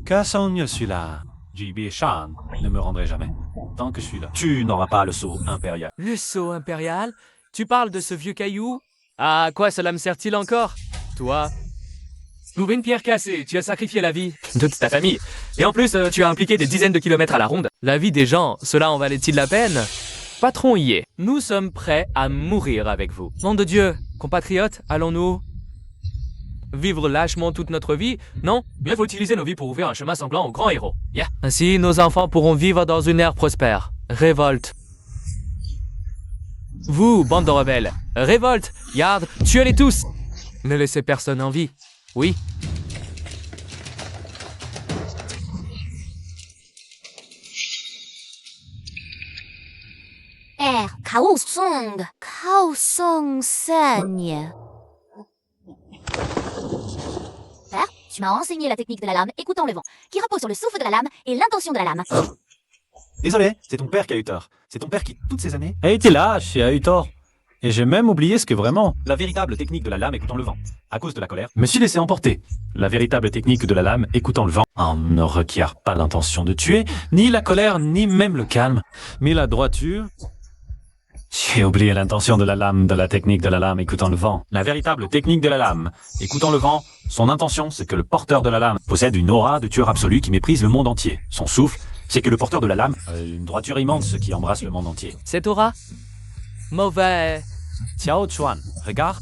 Kasong celui-là. JB Shan ne me rendrai jamais. Tant que je suis là, tu n'auras pas le sceau impérial. Le sceau impérial? Tu parles de ce vieux caillou? À quoi cela me sert-il encore? Toi, pour une pierre cassée, tu as sacrifié la vie de toute ta famille. Et en plus, tu as impliqué des dizaines de kilomètres à la ronde. La vie des gens, cela en valait-il la peine? Patron y est. Nous sommes prêts à mourir avec vous. Nom de Dieu, compatriotes, allons-nous vivre lâchement toute notre vie? Non? Bien, faut utiliser nos vies pour ouvrir un chemin sanglant aux grands héros. Yeah. Ainsi, nos enfants pourront vivre dans une ère prospère. Révolte. Vous, bande de rebelles, révolte, garde, tuez-les tous. Ne laissez personne en vie. Oui. Père, Kao Song. Kao Song saigne. Père, tu m'as enseigné la technique de la lame écoutant le vent, qui repose sur le souffle de la lame et l'intention de la lame. Désolé, c'est ton père qui a eu tort. C'est ton père qui, toutes ces années, a été lâche et a eu tort. Et j'ai même oublié ce que vraiment. la véritable technique de la lame écoutant le vent. À cause de la colère, me suis laissé emporter. La véritable technique de la lame écoutant le vent ne requiert pas l'intention de tuer, ni la colère, ni même le calme. Mais la droiture, J'ai oublié l'intention de la lame, de la technique de la lame écoutant le vent. La véritable technique de la lame écoutant le vent, son intention, c'est que le porteur de la lame possède une aura de tueur absolu qui méprise le monde entier. Son souffle, c'est que le porteur de la lame a une droiture immense qui embrasse le monde entier. Cette aura? Mauvais. Xiao Chuan, regarde.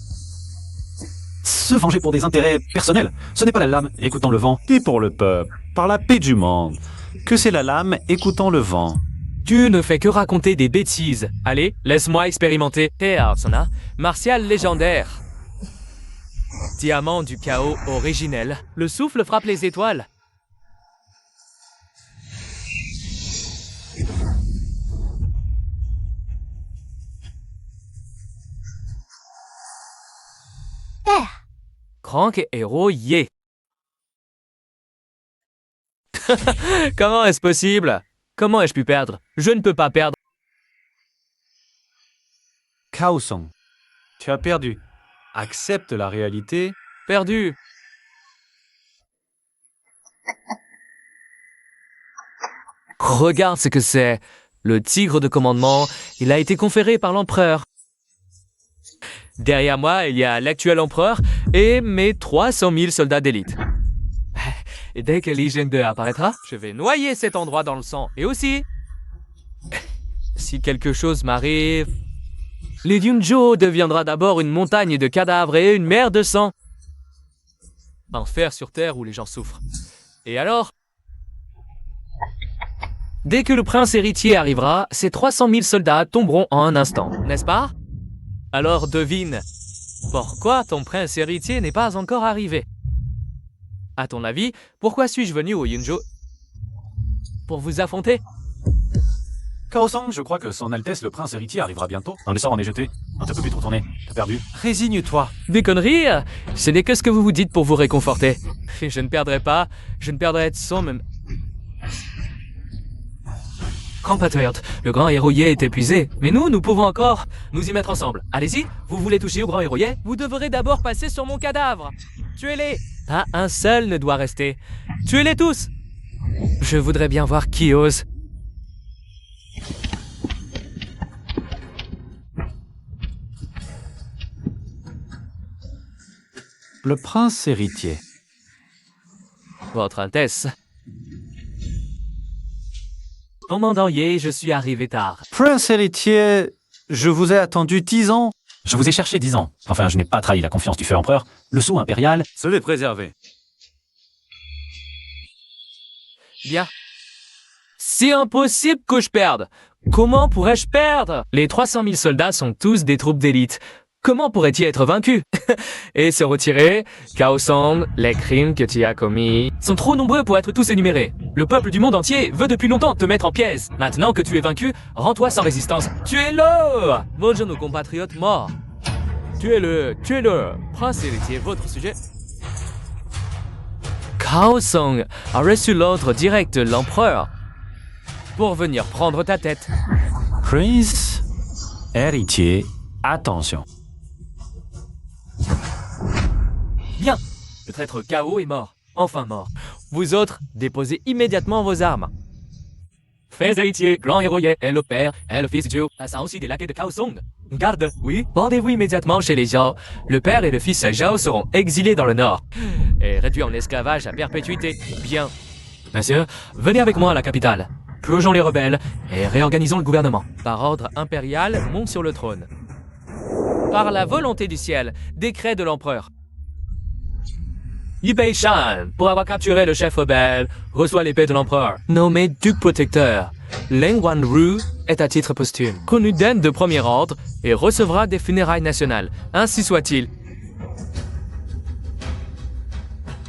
Se venger pour des intérêts personnels, ce n'est pas la lame écoutant le vent. Et pour le peuple, par la paix du monde, que c'est la lame écoutant le vent. Tu ne fais que raconter des bêtises. Allez, laisse-moi expérimenter. Et Arsona, martial légendaire. Diamant du chaos originel. Le souffle frappe les étoiles. Père, Crank et héros yé. Comment est-ce possible? Comment ai-je pu perdre? Je ne peux pas perdre. Kaosong, tu as perdu. Accepte la réalité. Perdu. Regarde ce que c'est. Le tigre de commandement, il a été conféré par l'empereur. Derrière moi, il y a l'actuel empereur et mes 300 000 soldats d'élite. Et dès que l'hygiène 2 apparaîtra, je vais noyer cet endroit dans le sang. Et aussi, si quelque chose m'arrive, l'Yunjo deviendra d'abord une montagne de cadavres et une mer de sang. Enfer sur terre où les gens souffrent. Et alors, dès que le prince héritier arrivera, ces 300 000 soldats tomberont en un instant, n'est-ce pas? Alors devine, pourquoi ton prince héritier n'est pas encore arrivé? À ton avis, pourquoi suis-je venu au Yunjo? Pour vous affronter? Kaosong, je crois que son Altesse le Prince héritier arrivera bientôt. Un des sorts en est jeté. On ne peut plus te retourner. T'as perdu. Résigne-toi. Des conneries? Ce n'est que ce que vous vous dites pour vous réconforter. Je ne perdrai pas, je ne perdrai de son même... Compatriote, le grand héros Ye est épuisé, mais nous pouvons encore nous y mettre ensemble. Allez-y, vous voulez toucher au grand héros Ye? Vous devrez d'abord passer sur mon cadavre. Tuez-les. Pas un seul ne doit rester. Tuez-les tous. Je voudrais bien voir qui ose. Le prince héritier. Votre Altesse. Commandant Ye, je suis arrivé tard. Prince héritier, je vous ai attendu 10 ans. Je vous ai cherché 10 ans. Enfin, je n'ai pas trahi la confiance du feu empereur. Le sceau impérial... Se les préserver. Bien. C'est impossible que je perde. Comment pourrais-je perdre? Les 300 000 soldats sont tous des troupes d'élite. Comment pourrait-il être vaincu? Et se retirer? Cao Song, les crimes que tu as commis sont trop nombreux pour être tous énumérés. Le peuple du monde entier veut depuis longtemps te mettre en pièces. Maintenant que tu es vaincu, rends-toi sans résistance. Tuez-le! Vos jeunes compatriotes morts. Tuez-le, tuez-le. Prince héritier, votre sujet. Cao Song a reçu l'ordre direct de l'empereur pour venir prendre ta tête. Prince héritier, attention. Bien, le traître Cao est mort. Enfin mort. Vous autres, déposez immédiatement vos armes. Frères héritiers, grand héros est le père et le fils de Dieu. Ça aussi des laquais de Cao Song. Garde, oui, rendez-vous immédiatement chez les Zhao. Le père et le fils Zhao seront exilés dans le nord et réduits en esclavage à perpétuité. Bien. Messieurs, venez avec moi à la capitale. Purgeons les rebelles et réorganisons le gouvernement. Par ordre impérial, monte sur le trône. Par la volonté du ciel, décret de l'empereur. Yi Bei-shan, pour avoir capturé le chef rebelle, reçoit l'épée de l'empereur. Nommé duc protecteur, Leng Wanru est à titre posthume, connu d'aide de premier ordre et recevra des funérailles nationales. Ainsi soit-il.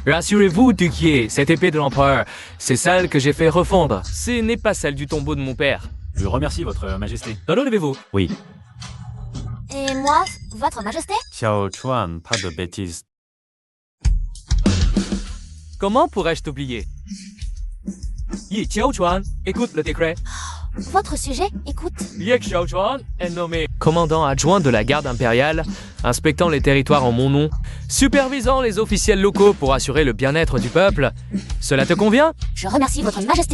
Rassurez-vous, duquier, cette épée de l'empereur, c'est celle que j'ai fait refondre. Ce n'est pas celle du tombeau de mon père. Je remercie votre majesté. Relevez-vous. Oui. Et moi, votre majesté? Xiao Chuan, pas de bêtises. Comment pourrais-je t'oublier? Yi Qiaochuan, écoute le décret. Votre sujet, écoute. Yi Qiaochuan est nommé commandant adjoint de la garde impériale, inspectant les territoires en mon nom, supervisant les officiels locaux pour assurer le bien-être du peuple. Cela te convient? Je remercie votre majesté.